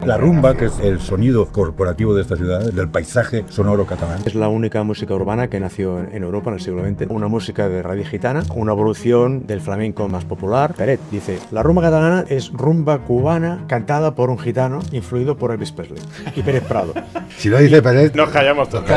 La rumba, que es el sonido corporativo de esta ciudad, del paisaje sonoro catalán. Es la única música urbana que nació en Europa en el siglo XX. Una música de raíz gitana, una evolución del flamenco más popular. Peret dice, la rumba catalana es rumba cubana cantada por un gitano influido por Elvis Presley y Pérez Prado. Si lo dice Peret, nos callamos todos.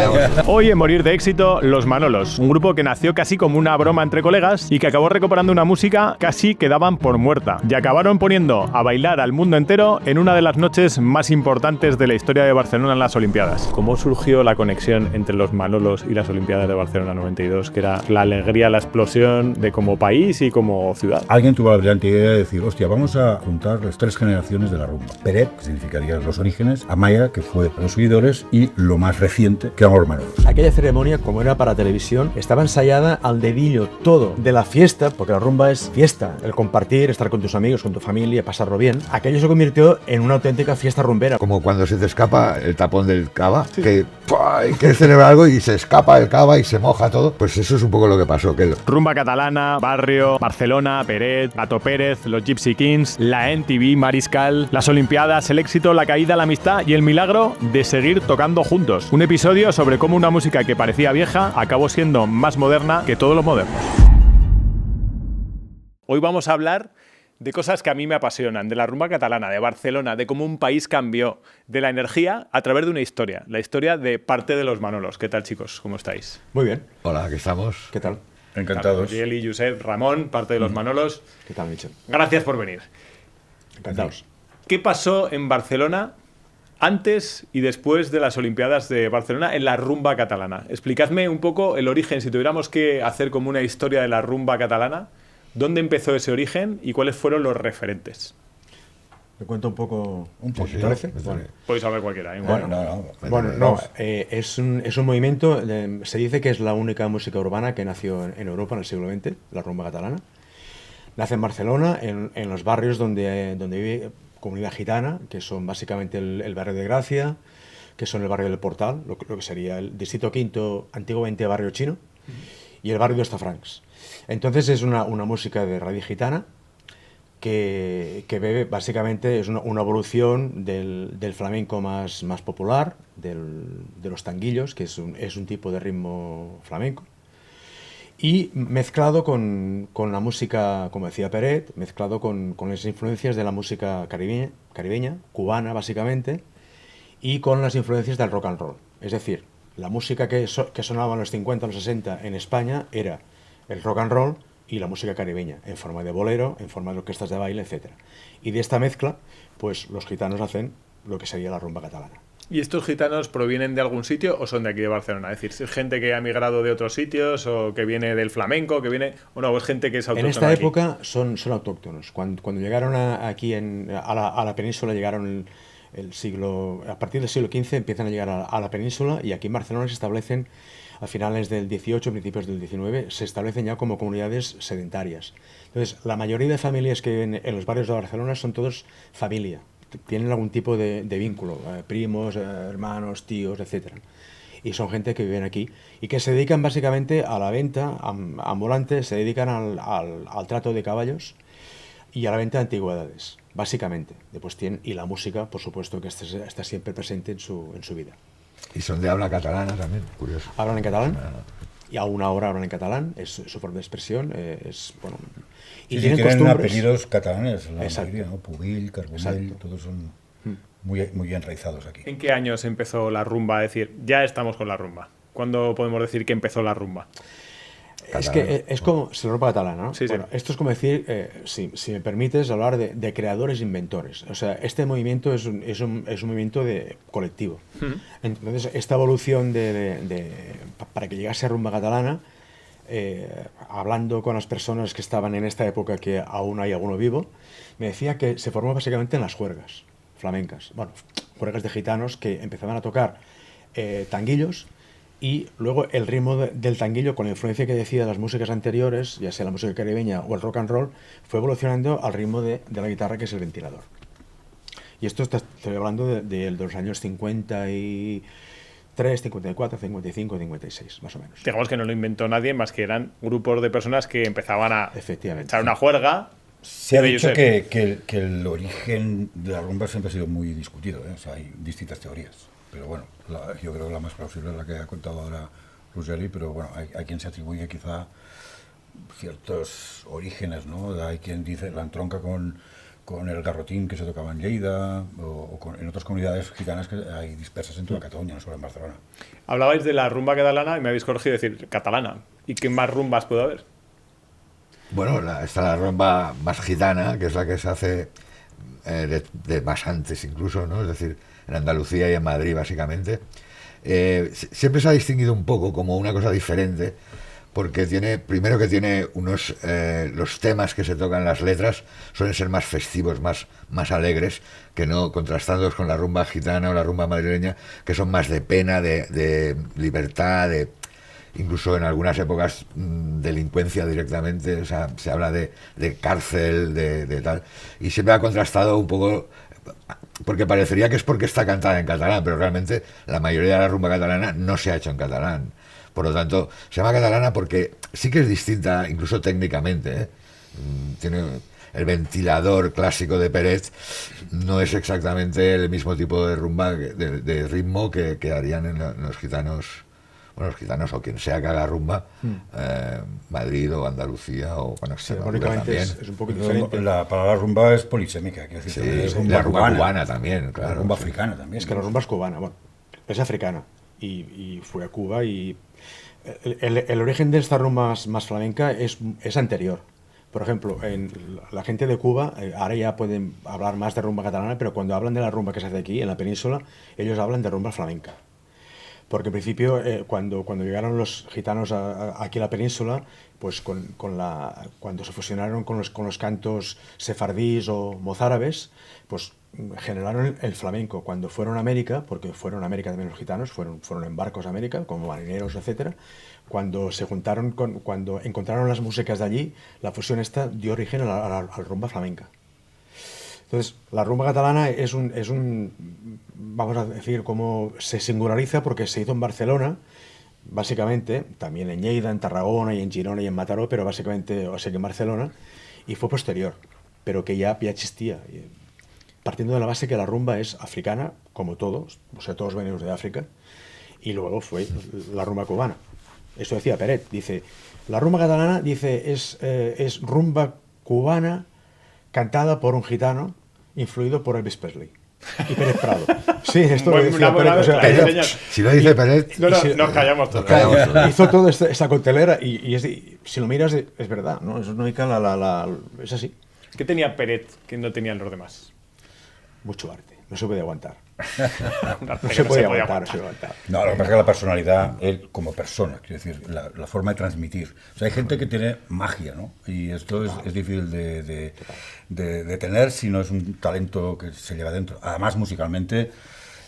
Hoy en Morir de Éxito, Los Manolos, un grupo que nació casi como una broma entre colegas y que acabó recuperando una música casi que daban por muerta. Y acabaron poniendo a bailar al mundo entero en una de las noches más importantes de la historia de Barcelona en las Olimpiadas. ¿Cómo surgió la conexión entre los Manolos y las Olimpiadas de Barcelona 92? Que era la alegría, la explosión de como país y como ciudad. Alguien tuvo la brillante idea de decir, hostia, vamos a juntar las tres generaciones de la rumba. Peret, que significaría los orígenes, Amaya, que fue los seguidores, y lo más reciente, que eran los Manolos. Aquella ceremonia, como era para televisión, estaba ensayada al dedillo todo de la fiesta, porque la rumba es fiesta, el compartir, estar con tus amigos, con tu familia, pasarlo bien. Aquello se convirtió en una auténtica fiesta rumbera. Como cuando se te escapa el tapón del cava, que hay que celebrar algo y se escapa el cava y se moja todo. Pues eso es un poco lo que pasó. Rumba catalana, Barrio, Barcelona, Peret, Gato Pérez, los Gypsy Kings, la NTV, Mariscal, las Olimpiadas, el éxito, la caída, la amistad y el milagro de seguir tocando juntos. Un episodio sobre cómo una música que parecía vieja acabó siendo más moderna que todo lo moderno. Hoy vamos a hablar de cosas que a mí me apasionan, de la rumba catalana, de Barcelona, de cómo un país cambió, de la energía a través de una historia, la historia de parte de los Manolos. ¿Qué tal, chicos? ¿Cómo estáis? Muy bien. Hola, aquí estamos. ¿Qué tal? Encantados. Yeli, Josep, Ramón, parte de los Manolos. ¿Qué tal, Michel? Gracias por venir. Encantados. ¿Qué pasó en Barcelona antes y después de las Olimpiadas de Barcelona en la rumba catalana? Explicadme un poco el origen, si tuviéramos que hacer como una historia de la rumba catalana, ¿dónde empezó ese origen y cuáles fueron los referentes? ¿Me cuento un poco? Un poquito. ¿Te parece? Bueno, Podéis saber cualquiera. Es un movimiento, se dice que es la única música urbana que nació en Europa en el siglo XX, la rumba catalana. Nace en Barcelona, en los barrios donde vive comunidad gitana, que son básicamente el barrio de Gracia, que son el barrio del Portal, lo que sería el distrito quinto, antiguamente barrio chino, y el barrio de Hostafrancs. Entonces es una música de raíz gitana que bebe, básicamente es una evolución del flamenco más popular, de los tanguillos, que es un tipo de ritmo flamenco, y mezclado con la música, como decía Peret, mezclado con las influencias de la música caribeña, cubana básicamente, y con las influencias del rock and roll. Es decir, la música que sonaba en los 50, los 60 en España era el rock and roll y la música caribeña, en forma de bolero, en forma de orquestas de baile, etc. Y de esta mezcla, pues los gitanos hacen lo que sería la rumba catalana. ¿Y estos gitanos provienen de algún sitio o son de aquí de Barcelona? Es decir, ¿es gente que ha migrado de otros sitios o que viene del flamenco, que viene... o no, es gente que es autóctona? En esta aquí? época son autóctonos. Cuando llegaron aquí a la península, llegaron a partir del siglo XV empiezan a llegar a la península, y aquí en Barcelona se establecen a finales del XVIII, principios del XIX, se establecen ya como comunidades sedentarias. Entonces, la mayoría de familias que viven en los barrios de Barcelona son todos familia, tienen algún tipo de vínculo, primos, hermanos, tíos, etc. Y son gente que viven aquí y que se dedican básicamente a la venta ambulante, se dedican al trato de caballos y a la venta de antigüedades, básicamente. Después y la música, por supuesto, que está siempre presente en su vida. Y son de habla catalana también, curioso. Hablan en catalán, y aún ahora hablan en catalán, es su forma de expresión, y tienen costumbres. apellidos catalanes, la Exacto. mayoría, ¿no? Pubil, Carbonell, todos son muy enraizados aquí. ¿En qué años empezó la rumba? Es decir, ya estamos con la rumba. ¿Cuándo podemos decir que empezó la rumba? Es que es como la rumba catalana, ¿no? Sí, bueno, sí. esto es como decir, si me permites, hablar de creadores e inventores. O sea, este movimiento es un movimiento colectivo. Entonces, esta evolución para que llegase a rumba catalana, hablando con las personas que estaban en esta época, que aún hay alguno vivo, me decía que se formó básicamente en las juergas flamencas. Bueno, juergas de gitanos que empezaban a tocar tanguillos, y luego el ritmo del tanguillo, con la influencia que decía de las músicas anteriores, ya sea la música caribeña o el rock and roll, fue evolucionando al ritmo de la guitarra, que es el ventilador. Y esto estoy hablando de los años 53, 54, 55, 56, más o menos. Digamos que no lo inventó nadie, más que eran grupos de personas que empezaban a Efectivamente. echar una juerga Se ha De dicho Josep. que el origen de la rumba siempre ha sido muy discutido, ¿eh? O sea, hay distintas teorías. Pero bueno, yo creo que la más plausible es la que ha contado ahora Ruggeri, pero bueno, hay quien se atribuye quizá ciertos orígenes, ¿no? Hay quien dice la entronca con el garrotín que se tocaba en Lleida en otras comunidades gitanas que hay dispersas en toda Cataluña, no solo en Barcelona. Hablabais de la rumba catalana y me habéis corregido decir catalana. ¿Y qué más rumbas puede haber? Bueno, está la rumba más gitana, que es la que se hace de más antes incluso, ¿no? Es decir, en Andalucía y en Madrid, básicamente. Siempre se ha distinguido un poco como una cosa diferente, porque primero que tiene los temas que se tocan, las letras, suelen ser más festivos, más alegres, que no contrastados con la rumba gitana o la rumba madrileña, que son más de pena, de libertad, incluso en algunas épocas delincuencia directamente, o sea, se habla de cárcel, de tal, y siempre ha contrastado un poco, porque parecería que es porque está cantada en catalán, pero realmente la mayoría de la rumba catalana no se ha hecho en catalán. Por lo tanto, se llama catalana porque sí que es distinta, incluso técnicamente, ¿eh? Tiene el ventilador clásico de Peret, no es exactamente el mismo tipo de rumba, de ritmo que harían en los gitanos, bueno, los gitanos o quien sea que haga rumba, Madrid o Andalucía o bueno, Sí, Extremadura armónicamente también. es un poco diferente. La palabra rumba es polisémica, quiero decir, Sí, es la rumba cubana también, claro. La rumba sí. africana también. Es que la rumba es cubana, bueno, es africana. Y fue a Cuba y el origen de esta rumba más flamenca es anterior. Por ejemplo, la gente de Cuba, ahora ya pueden hablar más de rumba catalana, pero cuando hablan de la rumba que se hace aquí, en la península, ellos hablan de rumba flamenca. Porque en principio, cuando llegaron los gitanos aquí a la península, pues cuando se fusionaron con los cantos sefardíes o mozárabes, pues generaron el flamenco. Cuando fueron a América, porque fueron a América también los gitanos, fueron en barcos a América, como marineros, etcétera. Cuando se juntaron, cuando encontraron las músicas de allí, la fusión esta dio origen a la rumba flamenca. Entonces, la rumba catalana es un, vamos a decir, como se singulariza porque se hizo en Barcelona, básicamente, también en Lleida, en Tarragona y en Girona y en Mataró, pero básicamente, o sea que en Barcelona, y fue posterior, pero que ya existía. Partiendo de la base que la rumba es africana, como todos, o sea, todos venimos de África, y luego fue la rumba cubana. Eso decía Peret, dice, la rumba catalana, dice, es rumba cubana cantada por un gitano influido por Elvis Presley y Pérez Prado. Sí, esto lo decía Peret, o sea, Peret, si lo dice Peret, No, nos callamos todos. callamos. hizo toda esta coctelera y si lo miras es verdad, ¿no? Es es así. ¿Qué tenía Peret que no tenían los demás? Mucho arte, no se puede aguantar. Un arte No que se puede podía aguantar, no se puede aguantar. No, lo que pasa es que la personalidad, él como persona, quiero decir, la forma de transmitir. O sea, hay gente que tiene magia, ¿no? Y esto es difícil de tener si no es un talento que se lleva dentro. Además, musicalmente,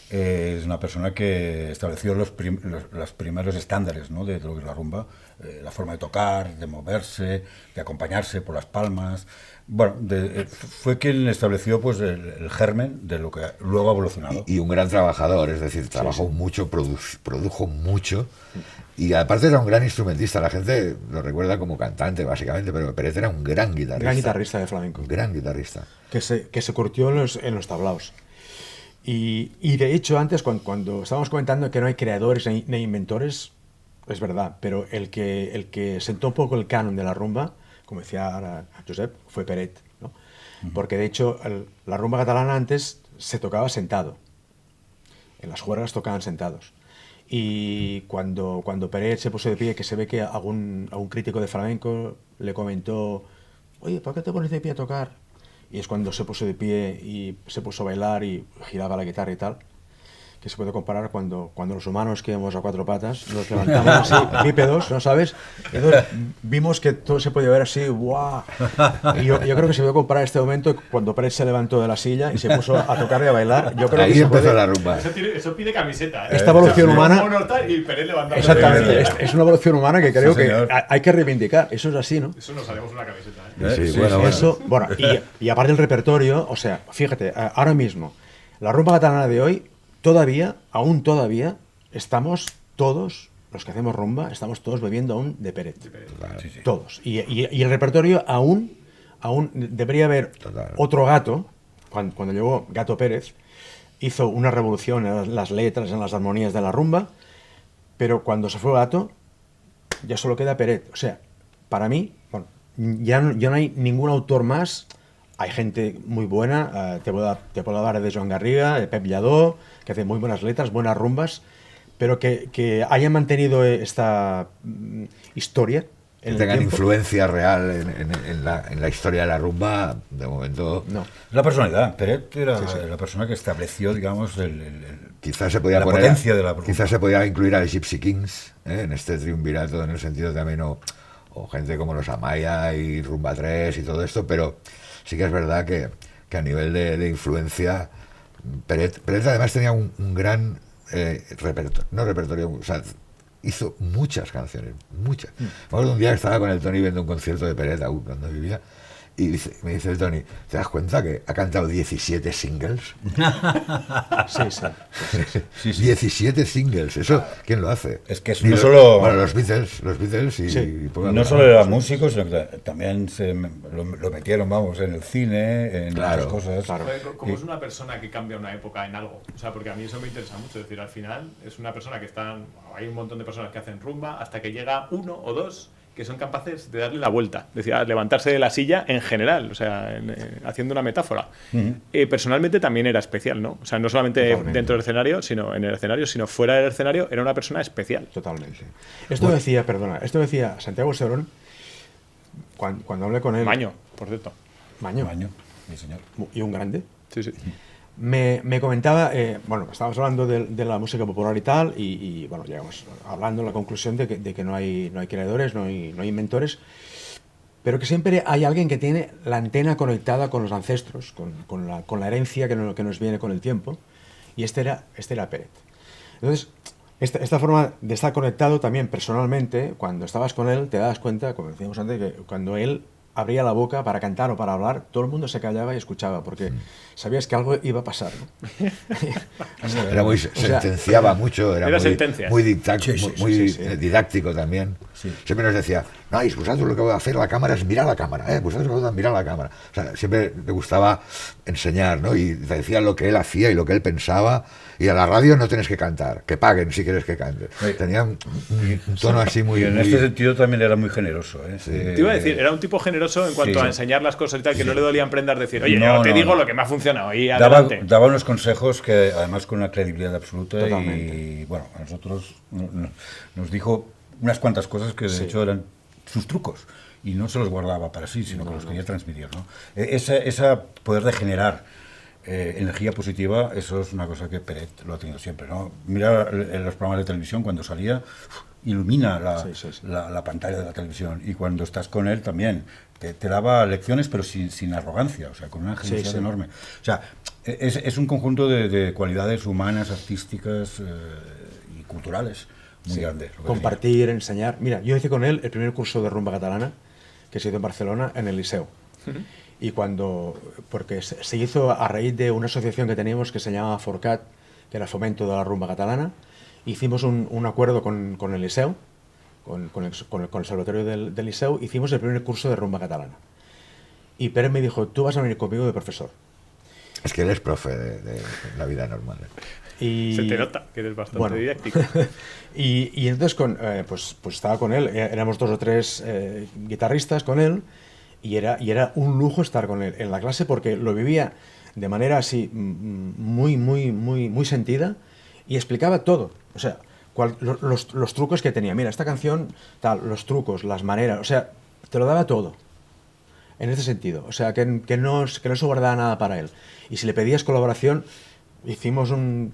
es una persona que estableció los primeros estándares, ¿no? De lo que es la rumba. La forma de tocar, de moverse, de acompañarse por las palmas. Bueno, fue quien estableció pues el germen de lo que luego ha evolucionado. Y un gran trabajador, es decir, trabajó mucho, produjo mucho, y aparte era un gran instrumentista. La gente lo recuerda como cantante, básicamente, pero Peret era un gran guitarrista. Gran guitarrista de flamenco. Un gran guitarrista. Que se curtió en los tablaos. Y de hecho, antes, cuando estábamos comentando que no hay creadores ni inventores, es verdad, pero el que sentó un poco el canon de la rumba, como decía ahora Josep, fue Peret, ¿no? Porque de hecho la rumba catalana antes se tocaba sentado. En las juergas tocaban sentados. Y cuando Peret se puso de pie, que se ve que algún crítico de flamenco le comentó, oye, ¿por qué te pones de pie a tocar? Y es cuando se puso de pie y se puso a bailar y giraba la guitarra y tal, que se puede comparar cuando los humanos que íbamos a cuatro patas nos levantamos así, bípedos, ¿no sabes? Y entonces vimos que todo se podía ver así, ¡guau! Y yo creo que se puede comparar este momento cuando Peret se levantó de la silla y se puso a tocar y a bailar. Yo creo Ahí que empezó la rumba. Eso pide camiseta. Esta evolución humana... Y Peret levantando. Exactamente, es una evolución humana que creo Sí, que señor. hay que reivindicar. Eso es así, ¿no? Eso nos haremos una camiseta. Sí, Sí, bueno, sí, bueno. Eso, bueno, y aparte del repertorio, o sea, fíjate, ahora mismo, la rumba catalana de hoy, aún todavía, estamos todos, los que hacemos rumba, estamos todos bebiendo aún de Peret. Sí, sí. Todos. Y el repertorio aún aún debería haber Total. otro Gato, cuando llegó Gato Pérez, hizo una revolución en las letras, en las armonías de la rumba, pero cuando se fue Gato, ya solo queda Peret. O sea, para mí, bueno, ya no hay ningún autor más. Hay gente muy buena, te puedo hablar de Joan Garriga, de Pep Lladó, que hace muy buenas letras, buenas rumbas, pero que hayan mantenido esta historia. Que tengan influencia real en la historia de la rumba, de momento. No. La personalidad. Peret era la persona que estableció, digamos, quizás se podía la poner, potencia de la rumba. quizás se podía incluir a los Gypsy Kings en este triunvirato, en el sentido también, o gente como los Amaya y Rumba 3 y todo esto, pero sí que es verdad que a nivel de influencia, Peret además tenía un gran repertorio, o sea, hizo muchas canciones, muchas. Me acuerdo un día que estaba con el Tony viendo un concierto de Peret aún cuando vivía, y me dice el Tony, ¿te das cuenta que ha cantado 17 singles? Sí. 17 singles, ¿eso quién lo hace? Es que no solo... Bueno, los Beatles y... Sí. No solo era músico, sino que también lo metieron, vamos, en el cine, en Claro, otras cosas. claro. ¿Cómo es una persona que cambia una época en algo? O sea, porque a mí eso me interesa mucho. Es decir, al final es una persona que hay un montón de personas que hacen rumba hasta que llega uno o dos que son capaces de darle la vuelta, es decir, a levantarse de la silla en general, o sea, haciendo una metáfora. Personalmente también era especial, ¿no? O sea, no solamente Totalmente. dentro del escenario, sino en el escenario, sino fuera del escenario, era una persona especial. Totalmente. Esto decía Santiago Serón cuando hablé con él. Maño, por cierto. Maño. Sí, señor. Y un grande. Sí, sí. Me comentaba, bueno, estábamos hablando de la música popular y tal, y bueno, llegamos hablando a la conclusión de que no hay creadores, no hay inventores, pero que siempre hay alguien que tiene la antena conectada con los ancestros, con la herencia que nos viene con el tiempo, y este era Peret. Entonces, esta forma de estar conectado también personalmente, cuando estabas con él, te das cuenta, como decíamos antes, que cuando él abría la boca para cantar o para hablar, todo el mundo se callaba y escuchaba, porque sabías que algo iba a pasar, ¿no? Era muy, sentenciaba mucho, era muy didáctico también. Sí. Siempre nos decía, no, vosotros lo que voy a hacer la cámara es mirar la cámara, vosotros lo que voy a mirar la cámara. O sea, siempre le gustaba enseñar, ¿no? Y te decía lo que él hacía y lo que él pensaba, y a la radio no tienes que cantar, que paguen si quieres que cantes. Sí. Tenía un tono así muy... Y en este sentido también era muy generoso, ¿eh? Sí. Te iba a decir, era un tipo generoso en cuanto a enseñar las cosas y tal, que no le dolían prendas, decir, oye, No, yo te no, digo no. lo que me ha funcionado y adelante. Daba unos consejos que además con una credibilidad absoluta. Totalmente. Y bueno, a nosotros nos dijo unas cuantas cosas que de hecho eran sus trucos y no se los guardaba para sí, sino que los quería transmitir, ¿no? Esa poder de generar energía positiva, eso es una cosa que Peret lo ha tenido siempre, ¿no? Mira en los programas de televisión cuando salía, ilumina la pantalla de la televisión, y cuando estás con él también te daba lecciones, pero sin arrogancia, o sea, con una generosidad enorme. O sea, es un conjunto de cualidades humanas, artísticas y culturales muy grande. Compartir, enseñar. Mira, yo hice con él el primer curso de rumba catalana que se hizo en Barcelona, en el Liceu. Y porque se hizo a raíz de una asociación que teníamos que se llamaba Forcat, que era Fomento de la Rumba Catalana. Hicimos un acuerdo con el Liceu, con el Conservatorio del Liceu, hicimos el primer curso de rumba catalana. Y Pérez me dijo, tú vas a venir conmigo de profesor. Es que él es profe de la vida normal. Y, se te nota que eres bastante didáctico. y entonces pues estaba con él, éramos 2 o 3 guitarristas con él, y era un lujo estar con él en la clase, porque lo vivía de manera así muy sentida, y explicaba todo, o sea, los trucos que tenía. Mira, esta canción, tal, los trucos, las maneras, o sea, te lo daba todo. En ese sentido, o sea, que no se guardaba nada para él. Y si le pedías colaboración, hicimos un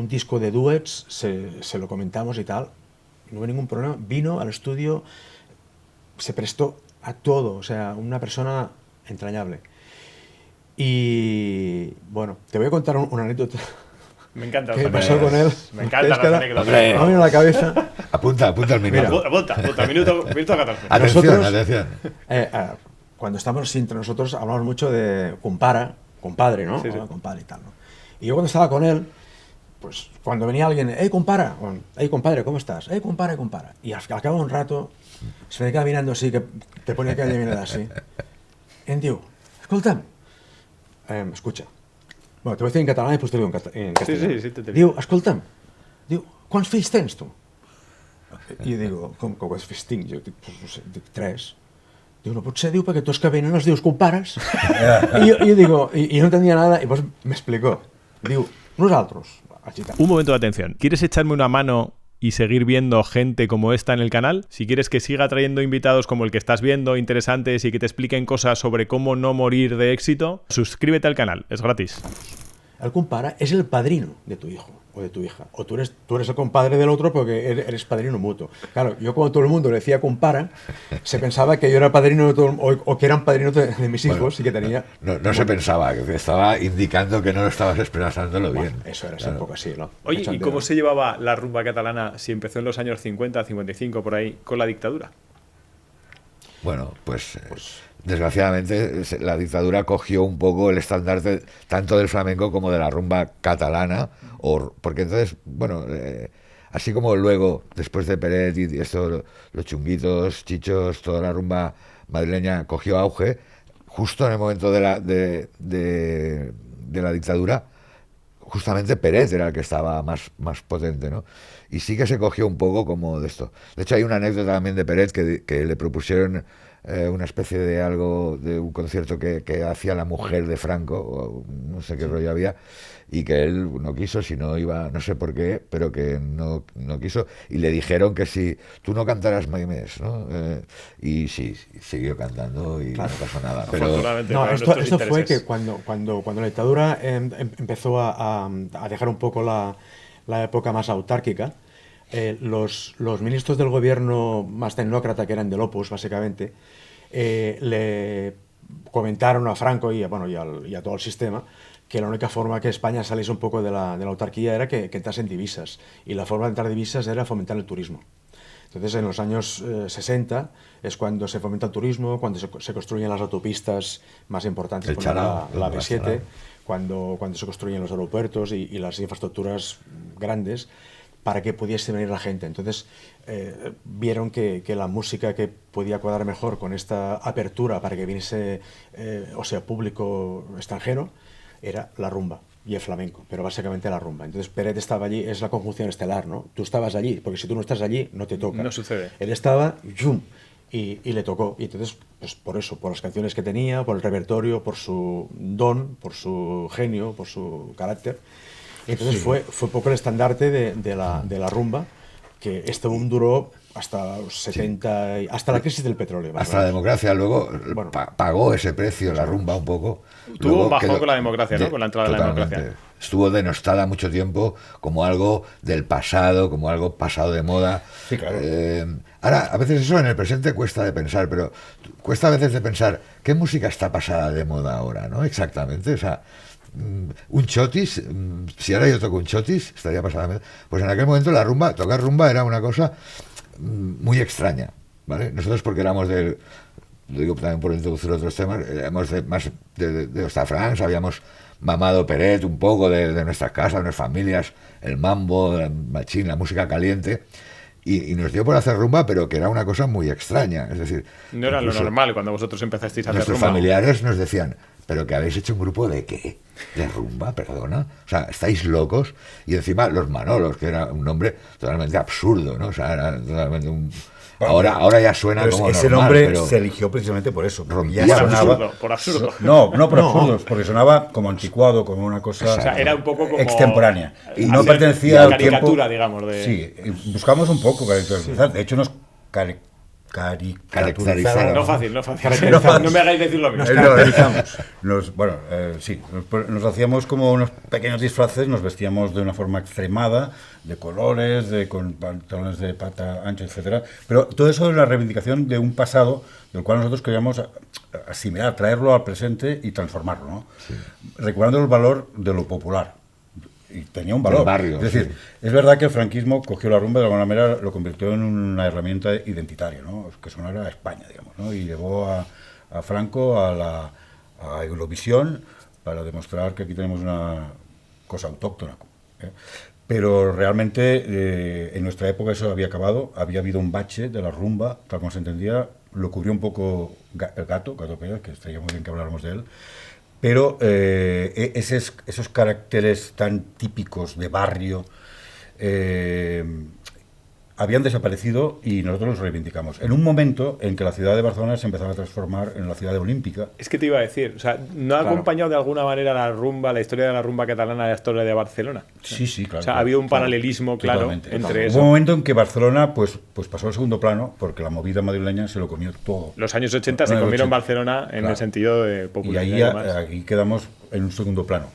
disco de duets, se lo comentamos y tal, no hubo ningún problema. Vino al estudio, se prestó a todo, o sea, una persona entrañable. Y bueno, te voy a contar una anécdota. Me encanta. ¿Qué pasó con él? Me encanta las anécdotas. Me ha venido a la cabeza. Apunta el minuto. Apunta, minuto 14. Atención, Nosotros, atención. Cuando estamos entre nosotros hablamos mucho de compadre, ¿no? Sí, sí. Compadre y tal, ¿no? Y yo cuando estaba con él, pues cuando venía alguien, hey compadre, ¿cómo estás? Hey compadre. Y al cabo de un rato se me queda mirando así, que te ponía que mirar así. em diu, escolta'm, escucha, bueno, te voy a decir en catalán y después te digo en castellano. Sí, te Diu, escolta'm, diu, quants fills tens tu? I jo digo, com que quants fills tinc? Jo dic, pues, no sé, dic 3. Diu, no pot ser, diu, perquè tots que venen els dius compares. I jo digo, y no entendía nada, y pues me explicó. Diu, nosaltres, Un momento de atención. ¿Quieres echarme una mano y seguir viendo gente como esta en el canal? Si quieres que siga trayendo invitados como el que estás viendo, interesantes, y que te expliquen cosas sobre cómo no morir de éxito, suscríbete al canal, es gratis. El compare es el padrino de tu hijo o de tu hija. O tú eres el compadre del otro porque eres padrino mutuo. Claro, yo como todo el mundo le decía compara, se pensaba que yo era padrino de todo, o que eran padrinos de mis hijos, bueno, y que tenía... No se pensaba, que estaba indicando que no lo estabas expresándolo bien. Eso era, un poco así, ¿no? Oye, ¿y cómo se llevaba la rumba catalana si empezó en los años 50, 55, por ahí, con la dictadura? Bueno, pues desgraciadamente la dictadura cogió un poco el estandarte tanto del flamenco como de la rumba catalana, porque entonces, bueno, así como luego, después de Peret y esto, los chunguitos, chichos, toda la rumba madrileña cogió auge, justo en el momento de la dictadura, justamente Peret era el que estaba más potente, ¿no? Y sí que se cogió un poco como de esto. De hecho, hay una anécdota también de Peret que le propusieron una especie de algo, de un concierto que hacía la mujer de Franco, o no sé qué rollo había, y que él no quiso, si no iba, no sé por qué, pero que no quiso, y le dijeron que si tú no cantaras Maimés, ¿no? Y sí, siguió cantando y claro, no pasó nada. Pero no, esto fue que cuando la dictadura empezó a dejar un poco la época más autárquica, los ministros del gobierno más tecnócrata, que eran del Opus, básicamente, le comentaron a Franco y a todo el sistema que la única forma que España saliese un poco de la autarquía era que entrasen divisas. Y la forma de entrar divisas era fomentar el turismo. Entonces, en los años 60 es cuando se fomenta el turismo, cuando se construyen las autopistas más importantes, como la B7, cuando se construyen los aeropuertos y las infraestructuras grandes, para que pudiese venir la gente. Entonces vieron que la música que podía cuadrar mejor con esta apertura para que viniese, público extranjero, era la rumba y el flamenco, pero básicamente la rumba. Entonces Peret estaba allí, es la conjunción estelar, ¿no? Tú estabas allí, porque si tú no estás allí, no te toca. No sucede. Él estaba, ¡yum!, y le tocó. Y entonces, pues por eso, por las canciones que tenía, por el repertorio, por su don, por su genio, por su carácter. Entonces fue poco el estandarte de la rumba, que este boom duró hasta los 70, hasta la crisis del petróleo. Hasta la democracia, luego pagó ese precio la rumba un poco. Tuvo un bajón con la democracia, ¿no? Con la entrada de la democracia. Estuvo denostada mucho tiempo como algo del pasado, como algo pasado de moda. Sí, claro. Ahora, a veces eso en el presente cuesta de pensar, pero cuesta a veces de pensar qué música está pasada de moda ahora, ¿no? Exactamente, o sea... un chotis, si ahora yo toco un chotis, estaría pasada. Pues en aquel momento tocar rumba era una cosa muy extraña, ¿vale? Nosotros, porque éramos lo digo también por introducir otros temas, éramos más de Ostafrancs, habíamos mamado Peret un poco de nuestras casas, de nuestras familias, el mambo, el machín, la música caliente. Y nos dio por hacer rumba, pero que era una cosa muy extraña. Es decir, no era lo normal cuando vosotros empezasteis a hacer rumba. Nuestros familiares nos decían, ¿pero que habéis hecho un grupo de qué? ¿De rumba? Perdona. O sea, ¿estáis locos? Y encima los Manolos, que era un nombre totalmente absurdo, ¿no? O sea, era totalmente un... Ahora ya suena como ese normal, nombre pero se eligió precisamente por eso. Rompía Ya sonaba, por absurdo. No por absurdos, porque sonaba como anticuado, como una cosa, o sea, era un poco como extemporánea. Y no pertenecía al caricatura, tiempo, digamos. Sí, buscamos un poco caracterizar. De hecho, nos caricaturizaron. No fácil. No me hagáis decir lo mismo. Nos caracterizamos. Nos hacíamos como unos pequeños disfraces, nos vestíamos de una forma extremada, de colores, con pantalones de pata ancha, etcétera. Pero todo eso es la reivindicación de un pasado del cual nosotros queríamos asimilar, traerlo al presente y transformarlo, ¿no? Sí. Recuperando el valor de lo popular. Y tenía un valor. Barrio, es decir, es verdad que el franquismo cogió la rumba y de alguna manera lo convirtió en una herramienta identitaria, ¿no? Que sonara a España, digamos, ¿no? Y llevó a Franco a Eurovisión para demostrar que aquí tenemos una cosa autóctona, ¿eh? Pero realmente en nuestra época eso había acabado, había habido un bache de la rumba, tal como se entendía, lo cubrió un poco el Gato Pérez, que estaría muy bien que habláramos de él, pero esos caracteres tan típicos de barrio habían desaparecido y nosotros los reivindicamos. En un momento en que la ciudad de Barcelona se empezaba a transformar en la ciudad olímpica. Es que te iba a decir, o sea, ¿no ha acompañado de alguna manera la historia de la rumba catalana a la historia de Barcelona? Sí, claro. O sea, ha habido un paralelismo claro entre eso. Hubo un momento en que Barcelona pues pasó al segundo plano porque la movida madrileña se lo comió todo. Los años 80 se comieron Barcelona en el sentido de popularidad. Y ahí quedamos en un segundo plano.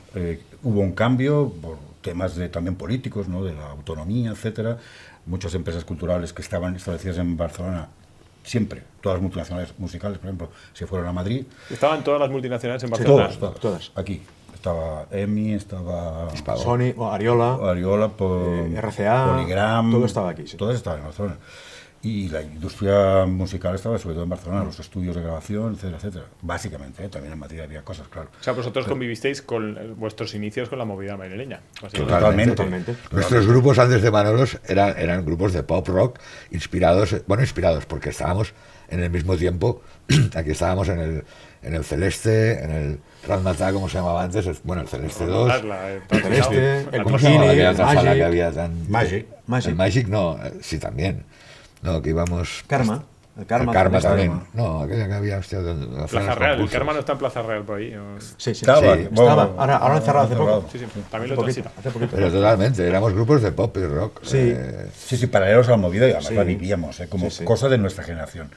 Hubo un cambio por temas también políticos, ¿no? De la autonomía, etcétera. Muchas empresas culturales que estaban establecidas en Barcelona, siempre, todas las multinacionales musicales, por ejemplo, se fueron a Madrid. ¿Estaban todas las multinacionales en Barcelona? Sí, todas. Aquí. Estaba EMI, estaba Sony, Ariola, RCA, Polygram, todo estaba aquí. Sí. Todas estaban en Barcelona. Y la industria musical estaba sobre todo en Barcelona, los estudios de grabación, etcétera, etcétera. Básicamente, también en Madrid había cosas, claro. O sea, vosotros convivisteis con vuestros inicios con la movida madrileña. Totalmente. Nuestros grupos antes de Manolos eran grupos de pop rock inspirados porque estábamos en el mismo tiempo, aquí estábamos en el Celeste, en el Razzmatazz, como se llamaba antes, el Celeste 2, el Celeste, el Bikini, había otra sala que había Magic. El Magic no, sí también. No, que íbamos... Karma. El Karma también. No, aquella que había... Hostia, Plaza Real. ¿El Karma no está en Plaza Real por ahí? Sí. Estaba. Ahora han cerrado hace poco. Sí, también lo transita. Pero totalmente, éramos grupos de pop y rock. Sí, paralelos a la movida y además la vivíamos, como cosa de nuestra generación.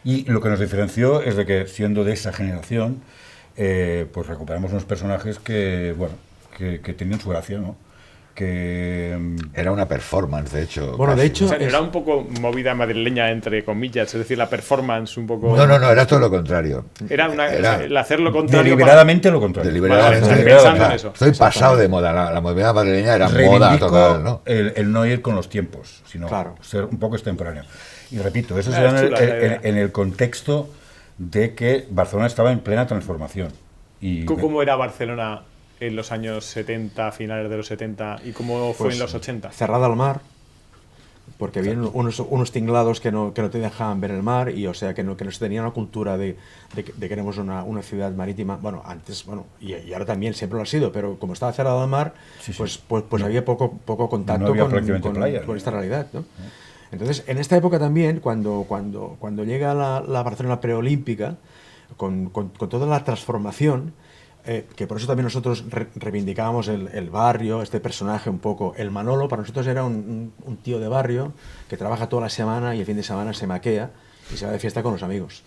Y lo que nos diferenció es de que, siendo de esa generación, pues recuperamos unos personajes que tenían su gracia, ¿no? Que era una performance, de hecho. Bueno, casi. de hecho, o sea, era un poco movida madrileña, entre comillas, es decir, la performance un poco... No, era todo lo contrario. Era el hacer lo contrario. Deliberadamente lo contrario. Pensando en eso. Estoy pasado de moda, la movida madrileña era moda total, ¿no? El no ir con los tiempos, sino ser un poco extemporáneo. Y repito, eso se da en el contexto de que Barcelona estaba en plena transformación. Y ¿Cómo era Barcelona en los años 70, finales de los 70, y cómo fue en los 80? Cerrada al mar, porque había unos tinglados que no te dejaban ver el mar, y o sea que no se tenía una cultura de que queremos una ciudad marítima. Bueno, antes, y ahora también siempre lo ha sido, pero como estaba cerrada al mar, pues había poco contacto con esta realidad, ¿no? Entonces, en esta época también, cuando llega la Barcelona preolímpica, con toda la transformación, que por eso también nosotros reivindicábamos el barrio, este personaje un poco. El Manolo para nosotros era un tío de barrio que trabaja toda la semana y el fin de semana se maquea y se va de fiesta con los amigos.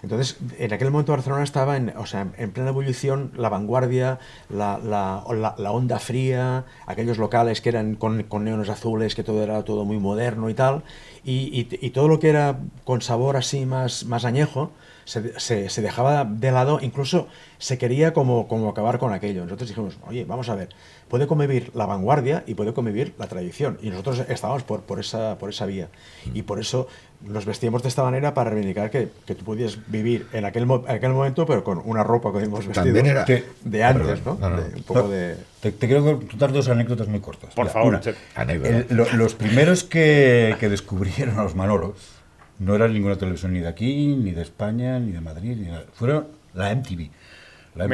Entonces, en aquel momento Barcelona estaba en plena ebullición, la vanguardia, la onda fría, aquellos locales que eran con neones azules, que todo era todo muy moderno y tal, y todo lo que era con sabor así más añejo, se dejaba de lado, incluso se quería como acabar con aquello. Nosotros dijimos, oye, vamos a ver, puede convivir la vanguardia y puede convivir la tradición, y nosotros estábamos por esa vía, y por eso nos vestíamos de esta manera para reivindicar que tú podías vivir en aquel momento, pero con una ropa que hemos vestido de antes, ¿no? Un poco de... Te quiero contar dos anécdotas muy cortas. Por favor. Los primeros que descubrieron a los Manolos no eran ninguna televisión ni de aquí, ni de España, ni de Madrid, ni nada. Fueron la MTV.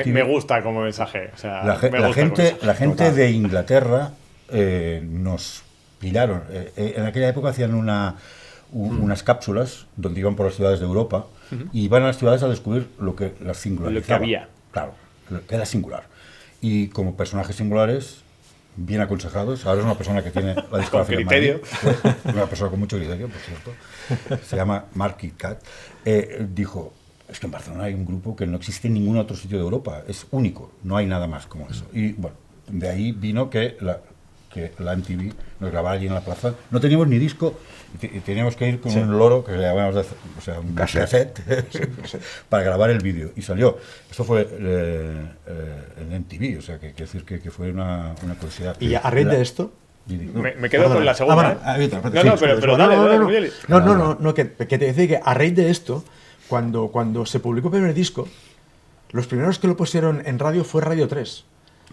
Me gusta como mensaje. O sea, la gente de Inglaterra nos pillaron. En aquella época hacían unas cápsulas donde iban por las ciudades de Europa y iban a las ciudades a descubrir lo que las singularizaba. Lo que había. Claro, lo que era singular. Y como personajes singulares, bien aconsejados. Ahora es una persona que tiene la discografía con criterio. Una persona con mucho criterio, por cierto. Se llama Mark Kitkat. Dijo, es que en Barcelona hay un grupo que no existe en ningún otro sitio de Europa. Es único. No hay nada más como eso. Y bueno, de ahí vino que la MTV nos grabara allí en la plaza. No teníamos ni disco y teníamos que ir con un loro que le llamábamos un cassette para grabar el vídeo. Y salió. Esto fue en MTV, o sea, que quiero decir que fue una curiosidad. Y a raíz de esto... Me quedo con la segunda. No, que te decía que a raíz de esto, cuando se publicó el primer disco, los primeros que lo pusieron en radio fue Radio 3.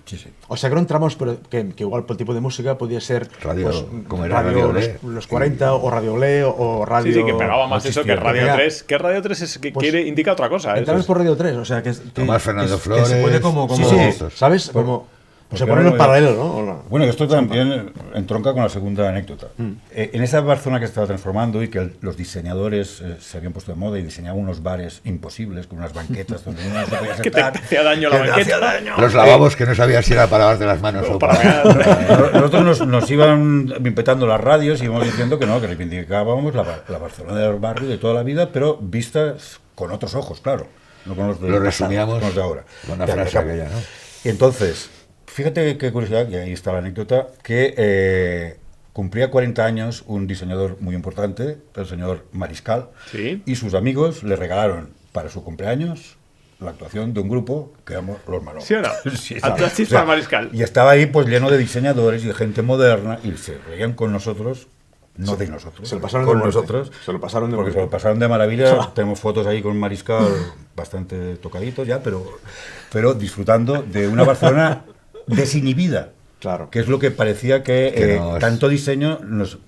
Sí, sí. O sea, que eran tramos pero que igual por el tipo de música podía ser Radio, pues, como era Radio Olé. los 40 o Radio Olé o Radio... Sí, que pegaba más no eso que existía. Radio Venga. 3. Que Radio 3 es que Pues, indica otra cosa. Eso Entramos es. por Radio 3, o sea, que Tomás Fernando que Flores. se puede como Sí, sí. ¿sabes? Por- Como porque se ponen ahora en paralelo, ¿no? O la- Bueno, esto también entronca con la segunda anécdota. En esa Barcelona que se estaba transformando y que los diseñadores se habían puesto de moda y diseñaban unos bares imposibles con unas banquetas donde uno no se podía Que te sentar. hacía daño la Que te banqueta. hacía daño. Los lavabos que no sabías si era para lavarte las manos o Para para... mear. Nosotros nos iban impetando las radios y íbamos diciendo que no, que reivindicábamos la Barcelona del barrio de toda la vida, pero vistas con otros ojos, claro. No con los de Lo pasado, resumíamos con los de ahora. con una De frase acá. aquella, ¿no? Y entonces, fíjate qué curiosidad, y ahí está la anécdota, que cumplía 40 años un diseñador muy importante, el señor Mariscal, Sí. y sus amigos le regalaron para su cumpleaños la actuación de un grupo que éramos los Manolos. ¿Sí o no? Sí, Atlasis para Mariscal. Y estaba ahí pues lleno de diseñadores y de gente moderna y se reían con nosotros, no de nosotros, se lo pasaron con de muerte. nosotros. Se lo pasaron de porque muerte. se lo pasaron de maravilla. Tenemos fotos ahí con Mariscal bastante tocaditos ya, pero disfrutando de una Barcelona desinhibida. Claro. Que es lo que parecía que, Que no es- tanto diseño nos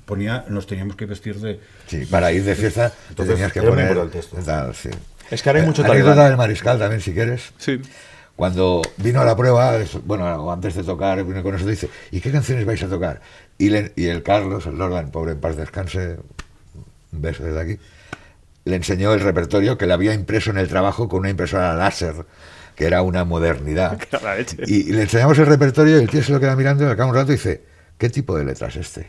teníamos que vestir de... Sí, para ir de fiesta te Entonces, tenías que era muy poner... importante esto. tal, sí. Es que ahora hay mucho Anécdota talibán. del Mariscal también, si quieres. Sí. Cuando vino a la prueba, bueno, antes de tocar, vino con nosotros y dice, ¿y qué canciones vais a tocar? Y el Carlos, el Lordan, pobre en paz descanse, un beso desde aquí, le enseñó el repertorio que le había impreso en el trabajo con una impresora láser, que era una modernidad. Que era la leche. Y le enseñamos el repertorio y el tío se lo queda mirando y al cabo de un rato dice, ¿qué tipo de letras es este?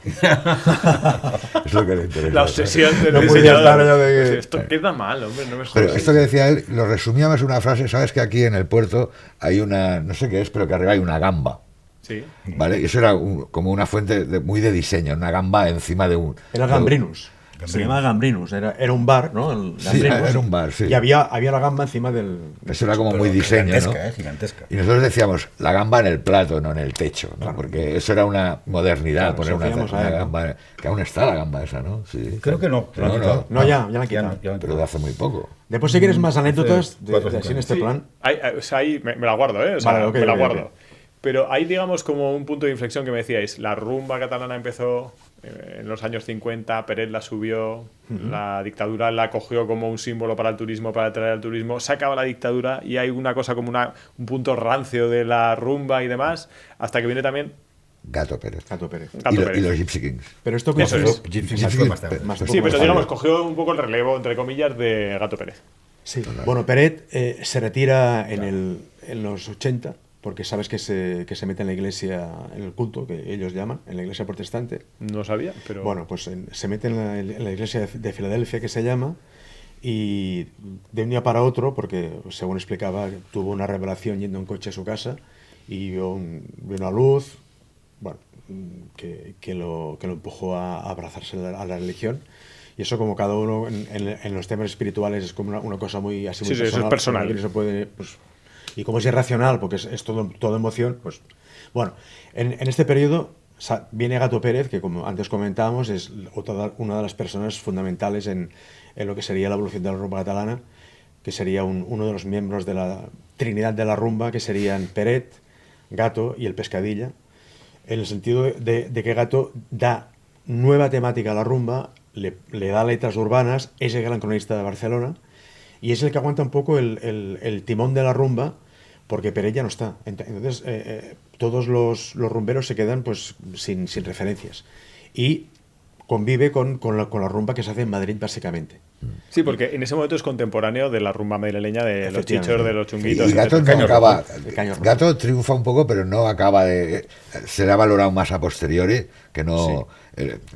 Es lo que le interesa. La obsesión del No podía diseñador. estar yo de que- Pues esto queda mal, hombre, no me Pero jodas. esto que decía él, lo resumía más una frase, sabes que aquí en el puerto hay una, no sé qué es, pero que arriba hay una gamba, Sí. ¿vale? Y eso era como una fuente muy de diseño, una gamba encima de un... Era Gambrinus. Se llamaba Gambrinus. Era un bar, ¿no? El Sí, Gambrinus. era un bar, sí. Y había la gamba encima del... Eso era como muy diseño, ¿no? Gigantesca, gigantesca. Y nosotros decíamos, la gamba en el plato, no en el techo, ¿no? Porque eso era una modernidad, Claro, poner se una, lo hacíamos a una él, ¿no? gamba, que aún está la gamba esa, ¿no? Sí. Creo que no. No, no. No, ya la han quitado. ya la han Pero de hace muy poco. Después, si quieres más anécdotas de 4 o 5 así en este Sí. plan... O sea, ahí me la guardo, ¿eh? O sea, Vale, ok, me la ok, guardo. ok. Pero hay, digamos, como un punto de inflexión que me decíais. La rumba catalana empezó en los años 50, Peret la subió, la dictadura la cogió como un símbolo para el turismo, para atraer al turismo, se acaba la dictadura y hay una cosa como un punto rancio de la rumba y demás, hasta que viene también Gato Pérez. Gato Pérez. Gato Y Pérez. los Gypsy Kings. Pero esto Eso coincidió- es. Gypsy Gypsy fue Kings, más tarde. más Sí, poco pero más digamos, tarde. cogió un poco el relevo, entre comillas, de Gato Pérez. Sí. Bueno, Peret se retira en los 80, porque sabes que se mete en la iglesia, en el culto, que ellos llaman, en la iglesia protestante. No sabía, pero... Bueno, pues se mete en la iglesia de Filadelfia, que se llama, y de un día para otro, porque según explicaba, tuvo una revelación yendo en coche a su casa y vio una luz, bueno, que lo empujó a abrazarse a la religión. Y eso, como cada uno en los temas espirituales, es como una cosa muy así, muy Sí, sí, eso es personal. que no se puede, pues, y como es irracional, porque es todo emoción, pues bueno, en este periodo viene Gato Pérez, que como antes comentábamos, es una de las personas fundamentales en lo que sería la evolución de la rumba catalana, que sería uno de los miembros de la Trinidad de la rumba, que serían Peret, Gato y el Pescadilla, en el sentido de que Gato da nueva temática a la rumba, le da letras urbanas, es el gran cronista de Barcelona, y es el que aguanta un poco el timón de la rumba, porque Peret ya no está. Entonces, todos los rumberos se quedan pues sin referencias. Y convive con la rumba que se hace en Madrid, básicamente. Sí, porque en ese momento es contemporáneo de la rumba madrileña, de los Efectivamente. chichos, de los chunguitos. Y Gato etcétera. no acaba. El caño rojo. Gato triunfa un poco, pero no acaba de. Será valorado más a posteriori, que no.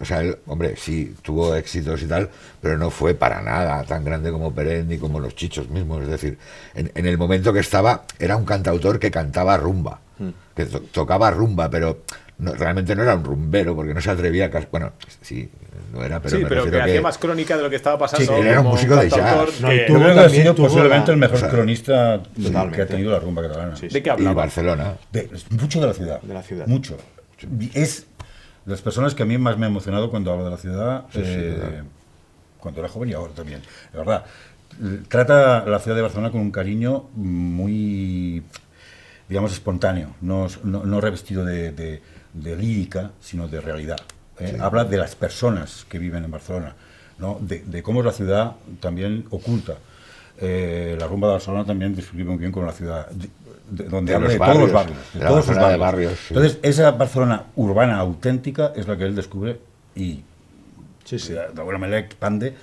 O sea, él, hombre, sí tuvo éxitos y tal, pero no fue para nada tan grande como Peret ni como los chichos mismos. Es decir, en el momento que estaba, era un cantautor que cantaba rumba, que tocaba rumba, pero realmente no era un rumbero, porque no se atrevía a. Bueno, sí, no era, pero Sí, me pero que refiero hacía más crónica de lo que estaba pasando. Sí, era un como músico de cantautor jazz. No, que- y Yo tuvo creo que ha también- sido tuvo posiblemente la- el mejor o sea, cronista que totalmente. ha tenido la rumba catalana. Sí, sí. ¿De qué Y hablaba? Barcelona. Mucho de la ciudad. De la ciudad. Mucho. Es de las personas que a mí más me ha emocionado cuando hablo de la ciudad, claro. cuando era joven y ahora también. De verdad. Trata la ciudad de Barcelona con un cariño muy, digamos, espontáneo, no revestido de lírica, sino de realidad. Sí. Habla de las personas que viven en Barcelona, ¿no? De cómo es la ciudad también oculta. La rumba de Barcelona también describe muy bien como la ciudad donde habla de todos los barrios. De todos sus barrios. Sí. Entonces, esa Barcelona urbana auténtica es la que él descubre y de alguna manera expande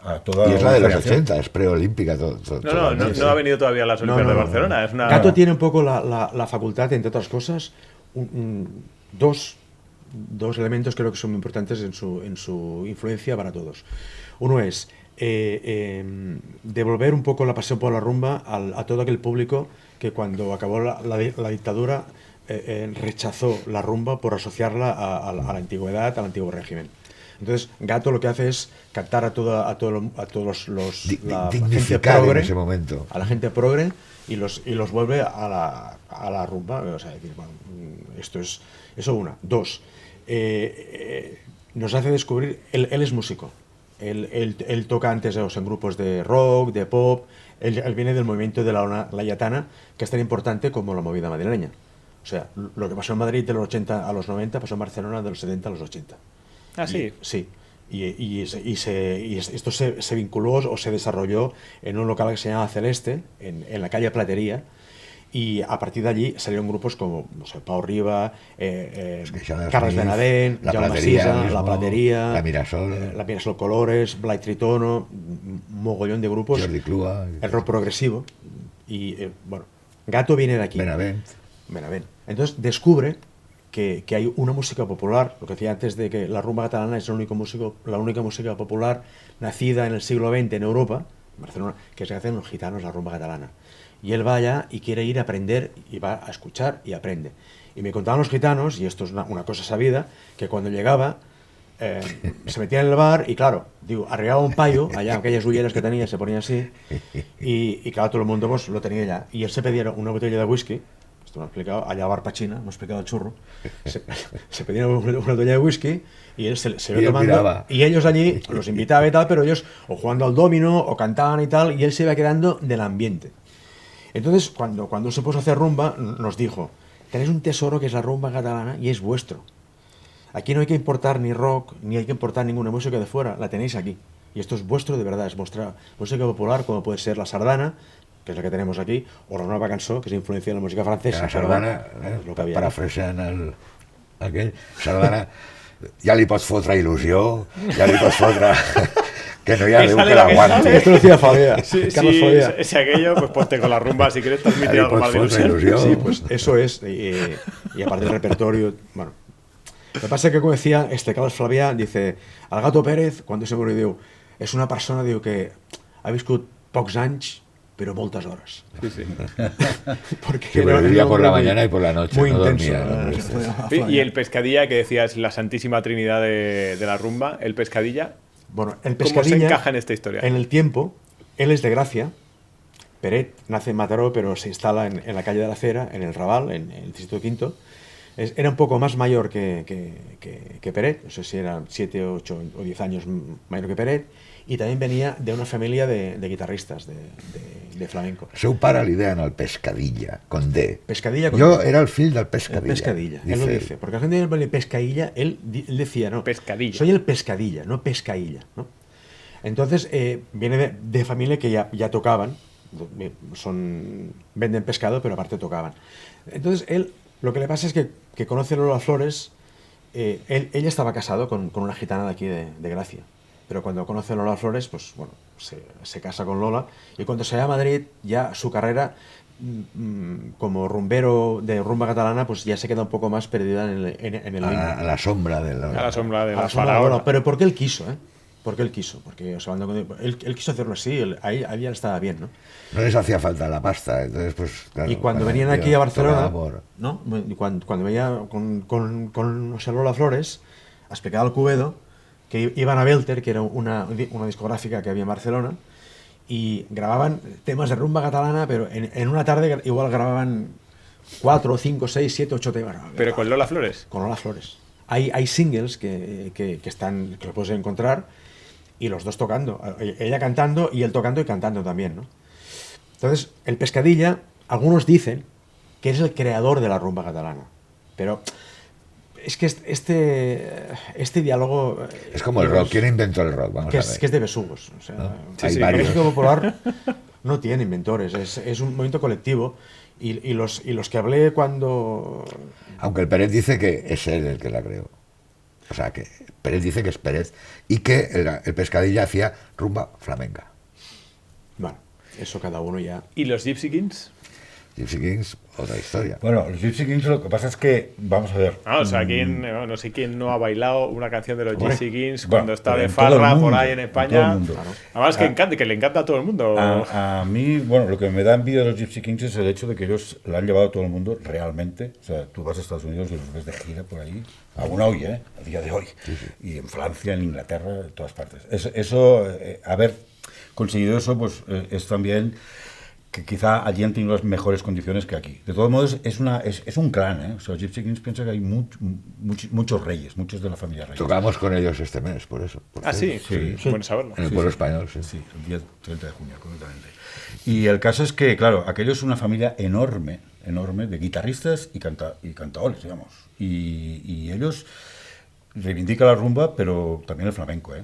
a toda y es la de los 80, es preolímpica. No ha venido todavía a las Olimpiadas de Barcelona. Es una... Gato tiene un poco la facultad, entre otras cosas, dos elementos creo que son muy importantes en su influencia para todos. Uno es devolver un poco la pasión por la rumba a todo aquel público que cuando acabó la dictadura rechazó la rumba por asociarla a la antigüedad, al antiguo régimen. Entonces, Gato lo que hace es captar a todos la gente progre, en ese momento, a la gente progre y los vuelve a la rumba. O sea, decir, bueno, esto es eso una. Dos, nos hace descubrir, él es músico. Él toca antes en grupos de rock, de pop. Él viene del movimiento de la layatana, que es tan importante como la movida madrileña. O sea, lo que pasó en Madrid de los 80 a los 90, pasó en Barcelona de los 70 a los 80. ¿Ah, sí? Sí. Y esto se vinculó o se desarrolló en un local que se llama Celeste, en la calle Platería. Y a partir de allí salieron grupos como, no sé, Pau Riba, Carles Benavent, Jaume Sisa, La Platería, La Mirasol, La Mirasol Colores, Blai Tritono, un mogollón de grupos. Jordi Clua, el rock progresivo. Y bueno, Gato viene de aquí. Benavent. Entonces descubre que hay una música popular, lo que decía antes de que la rumba catalana es la única música popular nacida en el siglo XX en Europa, en Barcelona, que se hacen los gitanos la rumba catalana. Y él va allá y quiere ir a aprender, y va a escuchar y aprende. Y me contaban los gitanos, y esto es una cosa sabida, que cuando llegaba se metía en el bar y claro, digo, arreglaba un payo, allá aquellas ulleras que tenía, se ponía así, y claro, todo el mundo pues, lo tenía ya. Y él se pedía una botella de whisky, esto me ha explicado, allá a Bar Pachina, me ha explicado el churro, se pedía una botella de whisky y él se iba tomando, y ellos allí los invitaba y tal, pero ellos o jugando al domino o cantaban y tal, y él se iba quedando del ambiente. Entonces, cuando se puso a hacer rumba, nos dijo, tenéis un tesoro que es la rumba catalana y es vuestro. Aquí no hay que importar ni rock, ni hay que importar ninguna música de fuera, la tenéis aquí. Y esto es vuestro de verdad, es vuestra música popular, como puede ser la sardana, que es la que tenemos aquí, o la nueva cançó, que es influencia en la música francesa. La sardana, parafraseant aquell, sardana, ja li pots fotre il·lusió, ja li pots fotre... Que no haya que la aguante. Esto lo decía Fabia. Si aquello, pues ponte con la rumba si quieres transmitir algo más de ilusión. Sí, pues eso es. Y aparte del repertorio, bueno. Lo que pasa es que, como decía Carles Flavià, dice, el Gato Pérez, cuando se murió, diu, és una persona diu, que ha viscut pocs anys, pero moltes horas. Sí. Porque vivía por la mañana y por la noche. Muy no intenso. Dormía, y el Pescadilla, que decías, la santísima trinidad de la rumba, el Pescadilla... Bueno, el Pescadilla, ¿cómo se encaja en esta historia? En el tiempo, él es de Gracia, Peret nace en Mataró, pero se instala en la calle de la Cera, en el Raval, en el distrito quinto. Era un poco más mayor que Peret, no sé si era 7, 8 o 10 años mayor que Peret, y también venía de una familia de guitarristas de flamenco. Seu pare li deien el Pescadilla, con D. Pescadilla con Yo D. era el fill del Pescadilla. El Pescadilla, él lo dice. Porque la gente dice Pescadilla, él decía, no, Pescadilla. Soy el Pescadilla, no Pescailla, ¿no? Entonces, viene de familia que ya tocaban, venden pescado, pero aparte tocaban. Entonces, él, lo que le pasa es que conoce a Lola Flores, ella estaba casado con una gitana de aquí de Gracia. Pero cuando conoce a Lola Flores, pues bueno, se casa con Lola, y cuando se va a Madrid, ya su carrera como rumbero de rumba catalana, pues ya se queda un poco más perdida en el limbo. A la sombra de la... A la sombra de la Lola. Pero porque él quiso, porque él quiso, porque o sea, él quiso hacerlo así, ahí ya estaba bien, ¿no? No les hacía falta la pasta, entonces pues claro, y cuando venían aquí a Barcelona, ¿no? Cuando venía con Lola Flores a explicar al Cubedo, que iban a Belter, que era una discográfica que había en Barcelona, y grababan temas de rumba catalana, pero en una tarde igual grababan 4, 5, 6, 7, 8 temas. ¿Pero con Lola Flores? Con Lola Flores. Hay singles que lo puedes encontrar, y los dos tocando, ella cantando y él tocando y cantando también, ¿no? Entonces, el Pescadilla, algunos dicen que es el creador de la rumba catalana. Pero es que este diálogo... Es como el rock. ¿Quién inventó el rock? Vamos a ver. Que es de besugos. O sea, ¿No? sí, Hay la varios. música popular no tiene inventores, es un movimiento colectivo. Y los que hablé cuando... Aunque el Pérez dice que es él el que la creó. O sea, que Pérez dice que es Pérez y que el Pescadilla hacía rumba flamenca. Bueno, eso cada uno ya... ¿Y los Gypsy Kings? Gypsy Kings, otra historia. Bueno, los Gypsy Kings lo que pasa es que, vamos a ver. O sea, no sé quién no ha bailado una canción de los Hombre, Gypsy Kings bueno, cuando está pero de en todo el farra mundo, por ahí en en España. todo el mundo. Claro. Además que le encanta a todo el mundo. A mí, bueno, lo que me da envidia de los Gypsy Kings es el hecho de que ellos la han llevado a todo el mundo realmente. O sea, tú vas a Estados Unidos y los ves de gira por ahí, aún hoy, a día de hoy. Y en Francia, en Inglaterra, en todas partes. Haber conseguido eso, pues es también que quizá allí han tenido las mejores condiciones que aquí. De todos modos, es un clan, O sea, Gypsy Kings piensa que hay muchos reyes, muchos de la familia reyes. Tocamos con ellos este mes, por eso. Sí. Sí. Bueno saberlo. En el pueblo español, sí. Sí, el día 30 de junio, concretamente. Y el caso es que, claro, aquello es una familia enorme de guitarristas y cantadores, digamos. Y ellos reivindican la rumba, pero también el flamenco,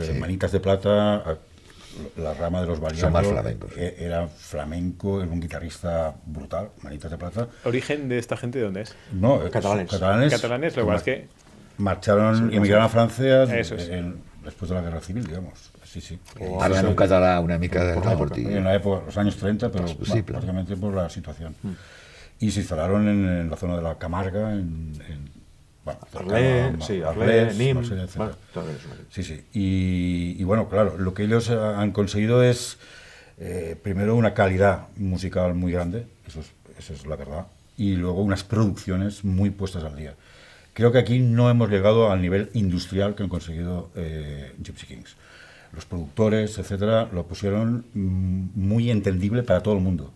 Sí. Manitas de Plata, la rama de los Son más Balianos, flamencos. era flamenco, era un guitarrista brutal, Manitas de Plata. ¿Origen de esta gente de dónde es? No, Catalanes. Catalanes, lo que pasa es que... marcharon y emigraron a Francia Eso es. después de la Guerra Civil, digamos. Sí. Hablan un catalán, una mica de la portilla. En la época, los años 30, pero Pues sí, claro. básicamente por la situación. Y se instalaron en la zona de la Camarga, Arlés, Nim, Marsella, etc. bueno, todo eso. Sí. Y bueno, claro, lo que ellos han conseguido es, primero, una calidad musical muy grande, eso es la verdad, y luego unas producciones muy puestas al día. Creo que aquí no hemos llegado al nivel industrial que han conseguido Gypsy Kings. Los productores, etcétera, lo pusieron muy entendible para todo el mundo.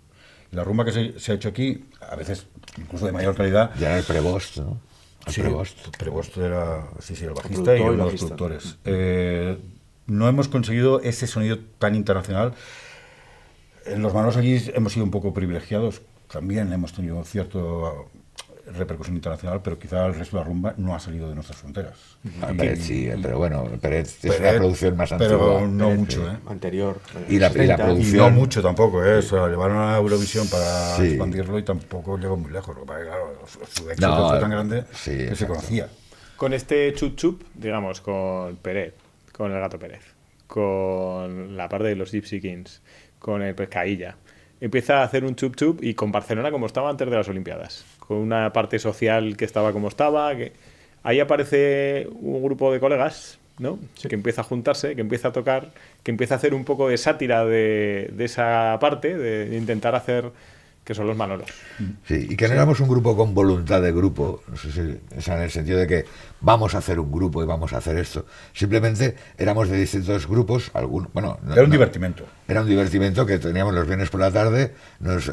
Y la rumba que se ha hecho aquí, a veces incluso de mayor calidad. Ya era el Prevost, ¿no? El Sí, Prevost. Prevost era el bajista y productor y uno de los bajista. productores. No hemos conseguido ese sonido tan internacional. En los Manolos allí hemos sido un poco privilegiados. También hemos tenido cierta repercusión internacional, pero quizá el resto de la rumba no ha salido de nuestras fronteras. Ah, Pérez sí, pero bueno, Pérez es una Pérez, producción más pero antigua. no Pérez, mucho, sí. Anterior. Y la 70. Y producción- no mucho tampoco, O sea, llevaron a Eurovisión para Sí. expandirlo y tampoco llegó muy lejos. Lo que pasa es que, claro, su éxito No, fue tan grande sí, que se exacto. conocía. Con este chup chup, digamos, con Pérez, con el Gato Pérez, con la parte de los Gypsy Kings, con el Pescadilla, empieza a hacer un chup chup y con Barcelona como estaba antes de las Olimpiadas, con una parte social que estaba como estaba, que ahí aparece un grupo de colegas, ¿no? Que empieza a juntarse, que empieza a tocar, que empieza a hacer un poco de sátira de esa parte, de intentar hacer que son los Manolos. Sí, y que no éramos un grupo con voluntad de grupo, no sé si es en el sentido de que vamos a hacer un grupo y vamos a hacer esto. Simplemente éramos de distintos grupos, Era un divertimento. Era un divertimento que teníamos los viernes por la tarde,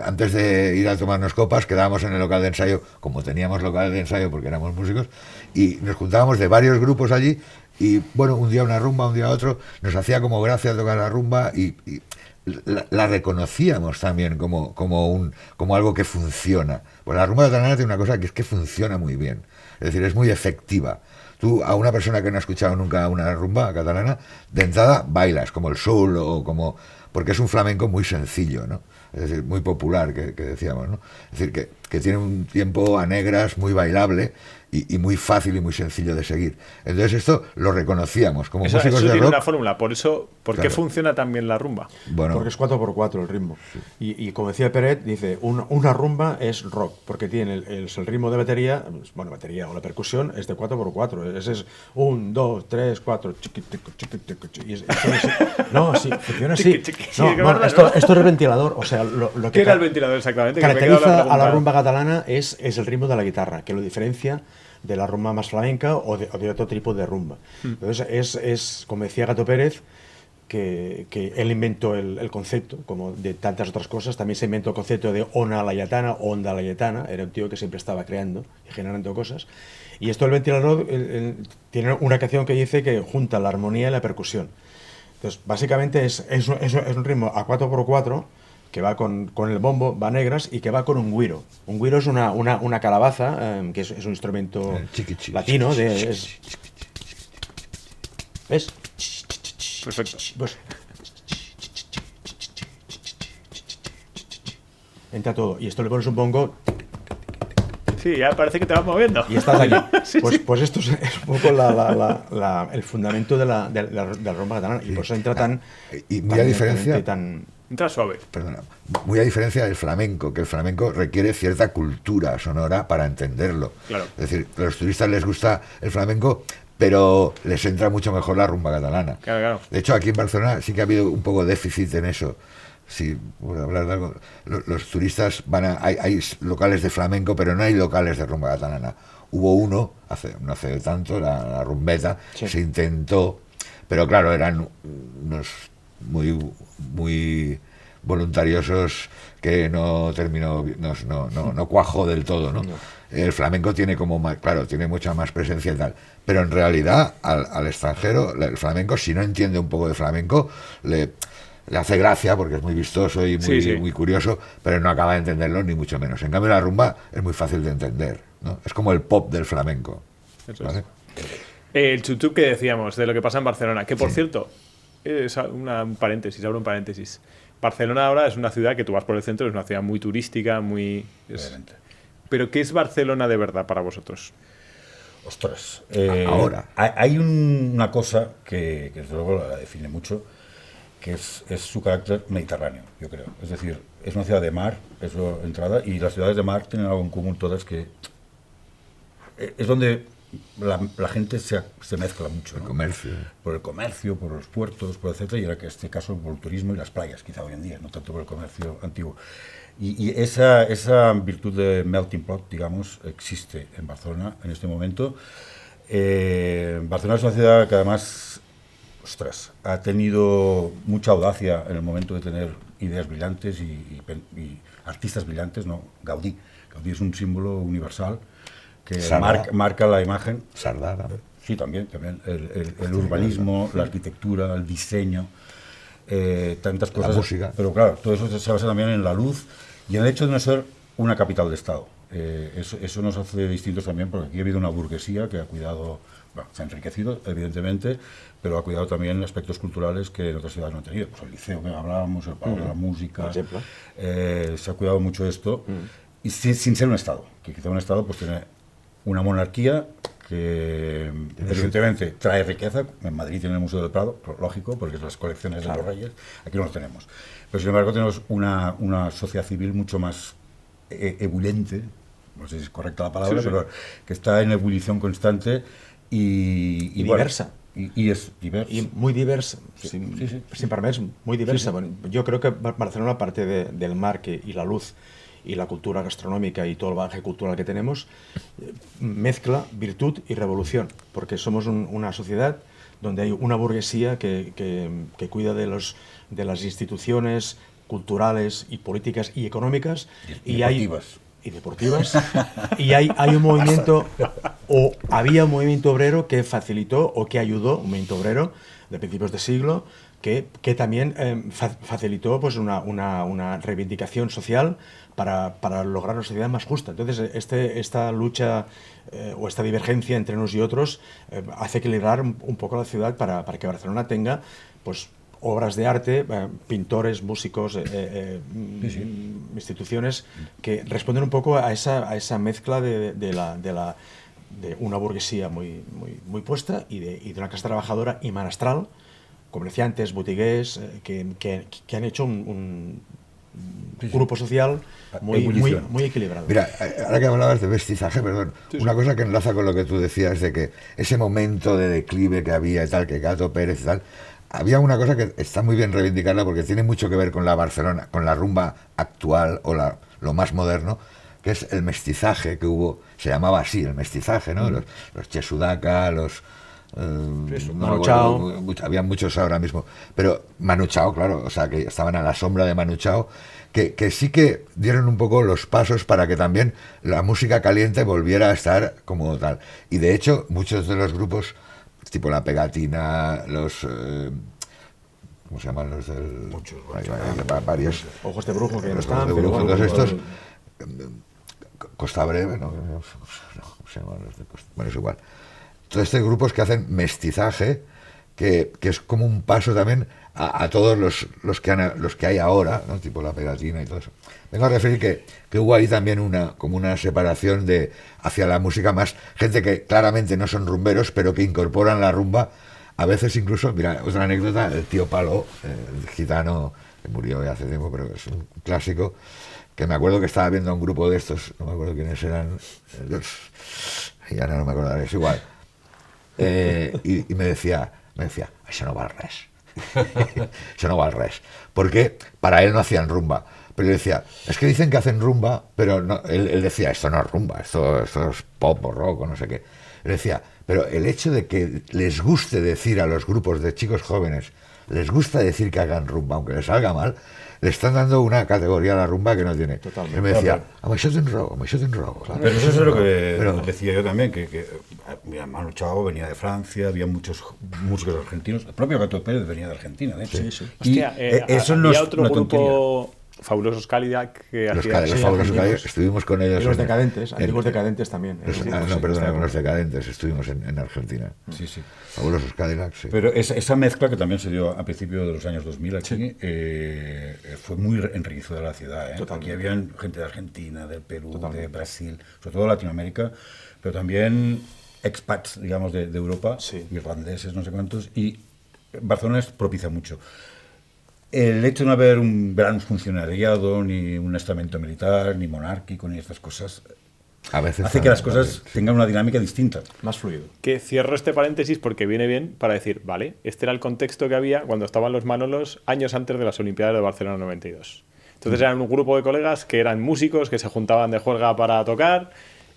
antes de ir a tomarnos copas, quedábamos en el local de ensayo, como teníamos local de ensayo porque éramos músicos, y nos juntábamos de varios grupos allí, y bueno, un día una rumba, un día otro, nos hacía como gracia tocar la rumba y la reconocíamos también como algo que funciona. Pues la rumba catalana tiene una cosa que es que funciona muy bien, es decir, es muy efectiva. Tú a una persona que no ha escuchado nunca una rumba catalana, de entrada bailas como el soul o como... porque es un flamenco muy sencillo, ¿no? Es decir, muy popular, que decíamos, ¿no? Es decir, que tiene un tiempo a negras muy bailable y muy fácil y muy sencillo de seguir. Entonces esto lo reconocíamos como Eso músicos de tiene rock. una fórmula, por qué Claro. funciona tan bien la rumba. Bueno, Porque es 4x4 el ritmo. Y como decía Peret, dice, una rumba es rock, porque tiene el ritmo de batería, batería o la percusión es de 4x4. Ese es 1, 2, 3, 4. No, sí, funciona así. Chiqui, chiqui. Sí, No, qué bueno, bárbaro. esto es el ventilador. O sea, lo ¿Qué que era el ventilador exactamente? Que me he quedado caracteriza a la pregunta. rumba catalana es el ritmo de la guitarra, que lo diferencia de la rumba más flamenca o de otro tipo de rumba. Entonces, es como decía Gato Pérez, que él inventó el concepto, como de tantas otras cosas. También se inventó el concepto de ona layetana, onda layetana. Era un tío que siempre estaba creando y generando cosas. Y esto del ventilador tiene una canción que dice que junta la armonía y la percusión. Entonces, básicamente es un ritmo a 4x4, que va con el bombo, va negras, y que va con un güiro. Un güiro es una calabaza, que es un instrumento latino. ¿Ves? Perfecto. Pues, entra todo. Y esto le pones un bongo Sí, ya parece que te vas moviendo. y estás aquí. Sí, pues, sí. pues esto es un poco el fundamento de la rumba catalana. Y por eso entra tan... Y muy tan a diferencia... tan- Entra suave. Perdona, muy a diferencia del flamenco, que el flamenco requiere cierta cultura sonora para entenderlo. Claro. Es decir, a los turistas les gusta el flamenco, pero les entra mucho mejor la rumba catalana. Claro, claro. De hecho, aquí en Barcelona sí que ha habido un poco de déficit en eso. Sí, por hablar de algo, los turistas hay locales de flamenco, pero no hay locales de rumba catalana. Hubo uno, no hace tanto, la Rumbeta, Sí. se intentó, pero claro, eran unos muy voluntariosos que no terminó, no cuajó del todo, ¿no? No. El flamenco tiene claro, tiene mucha más presencia y tal, pero en realidad al extranjero, el flamenco, si no entiende un poco de flamenco, le hace gracia porque es muy vistoso y Sí, sí. muy curioso, pero no acaba de entenderlo ni mucho menos. En cambio la rumba es muy fácil de entender, ¿no? Es como el pop del flamenco. Eso ¿Vale? El chutup que decíamos, de lo que pasa en Barcelona, que por Sí. cierto, es un paréntesis, abro un paréntesis. Barcelona ahora es una ciudad que tú vas por el centro, es una ciudad muy turística, Obviamente. Pero ¿qué es Barcelona de verdad para vosotros? Ostras. Ahora. Hay una cosa que desde luego la define mucho, que es su carácter mediterráneo, yo creo. Es decir, es una ciudad de mar, es su entrada, y las ciudades de mar tienen algo en común todas, que es donde la gente se mezcla mucho, El ¿no? comercio. Por el comercio, por los puertos, por etcétera, y en este caso por el turismo y las playas, quizá hoy en día, no tanto por el comercio antiguo. Y esa virtud de melting pot, digamos, existe en Barcelona en este momento. Barcelona es una ciudad que además, ostras, ha tenido mucha audacia en el momento de tener ideas brillantes y artistas brillantes, ¿no? Gaudí. Gaudí es un símbolo universal que Sardá. marca la imagen. Sardá también. Sí, también. El urbanismo, la arquitectura, el diseño, tantas cosas. música. Pero claro, todo eso se basa también en la luz y en el hecho de no ser una capital de Estado. Eso nos hace distintos también, porque aquí ha habido una burguesía que ha cuidado, bueno, se ha enriquecido, evidentemente, pero ha cuidado también aspectos culturales que en otras ciudades no han tenido. Pues el liceo que hablábamos, el Palau de la Música. Por ejemplo. Se ha cuidado mucho esto, y sin ser un Estado, que quizá un Estado pues tiene una monarquía que evidentemente trae riqueza. En Madrid tiene el Museo del Prado, lógico, porque es las colecciones de los reyes, aquí no lo tenemos. Pero sin embargo tenemos una sociedad civil mucho más ebulliente, no sé si es correcta la palabra, Sí, sí. pero que está en ebullición constante y bueno, diversa. y es diversa. Y muy diversa, Sí, sin, sí, sí. sin permés, muy diversa. Sí, sí. Bueno, yo creo que Barcelona, aparte del mar y la luz y la cultura gastronómica y todo el bagaje cultural que tenemos, mezcla virtud y revolución, porque somos una sociedad donde hay una burguesía que cuida de las instituciones culturales y políticas y económicas Y hay deportivas. y deportivas y hay un movimiento, o había un movimiento obrero que facilitó o que ayudó, un movimiento obrero de principios de siglo que también facilitó pues una reivindicación social para lograr una sociedad más justa. Entonces esta lucha o esta divergencia entre unos y otros hace equilibrar un poco la ciudad para que Barcelona tenga pues obras de arte, pintores, músicos, instituciones que responden un poco a esa mezcla de una burguesía muy puesta y de una clase trabajadora y manastral, comerciantes, botigués, que han hecho un grupo social muy equilibrado. Mira, ahora que hablabas de mestizaje, perdón, una cosa que enlaza con lo que tú decías de que ese momento de declive que había y tal, que Gato Pérez y tal, había una cosa que está muy bien reivindicarla porque tiene mucho que ver con la Barcelona, con la rumba actual o lo más moderno, que es el mestizaje que hubo, se llamaba así, el mestizaje, ¿no? Los Chesudaca, los... Manu Chao. Había muchos ahora mismo, pero Manu Chao, claro, o sea, que estaban a la sombra de Manu Chao, que sí que dieron un poco los pasos para que también la música caliente volviera a estar como tal. Y de hecho, muchos de los grupos, tipo La Pegatina, los ¿cómo se llaman los del...? Muchos, hay varios. Ojos de brujo que no Los están, Ojos de pero Brujo, bueno, todos estos. igual- Costa Breve, no, ¿cómo se llaman los de Costa? Bueno, es igual. Todos estos grupos que hacen mestizaje, que es como un paso también a todos los que hay ahora, ¿no? Tipo la pegatina y todo eso. Vengo a referir que hubo ahí también como una separación hacia la música más, gente que claramente no son rumberos, pero que incorporan la rumba, a veces incluso, mira, otra anécdota, el tío Palo, el gitano, que murió ya hace tiempo, pero es un clásico, que me acuerdo que estaba viendo a un grupo de estos, no me acuerdo quiénes eran, ya no me acordaré, es igual, y me decía, això no val res. Eso no va al res. Porque para él no hacían rumba. Pero yo decía, es que dicen que hacen rumba, pero no, él decía, esto no es rumba, esto es pop o rock o no sé qué. Él decía, pero el hecho de que les guste decir a los grupos de chicos jóvenes, les gusta decir que hagan rumba, aunque les salga mal, le están dando una categoría a la rumba que no tiene. Totalmente. Él me decía, això tens raó. Pero eso es lo que decía yo también, que mira, Manu Chao venía de Francia, había muchos músicos argentinos, el propio Gato Pérez venía de Argentina, de hecho. Sí, sí. Y Hostia, eso no había es otro una grupo, Fabulosos Cadillac, que Los hacía... fabulosos amigos. Cadillacs, estuvimos con ellos. Y los en- decadentes, en- antiguos decadentes también. Los decadentes, estuvimos en Argentina. Sí, sí. Fabulosos Cadillacs, sí. Pero esa mezcla que también se dio a principios de los años 2000 aquí, fue muy enriquecedora de la ciudad. Aquí habían gente de Argentina, del Perú, de Brasil, sobre todo Latinoamérica, pero también expats, digamos, de Europa, Sí. irlandeses, no sé cuántos, y Barcelona propicia mucho. El hecho de no haber un gran funcionariado, ni un estamento militar, ni monárquico, ni estas cosas, A veces hace que las también, cosas sí. tengan una dinámica distinta. Más fluido. Que cierro este paréntesis porque viene bien para decir, vale, este era el contexto que había cuando estaban los Manolos años antes de las Olimpiadas de Barcelona 92. Entonces eran un grupo de colegas que eran músicos, que se juntaban de juerga para tocar.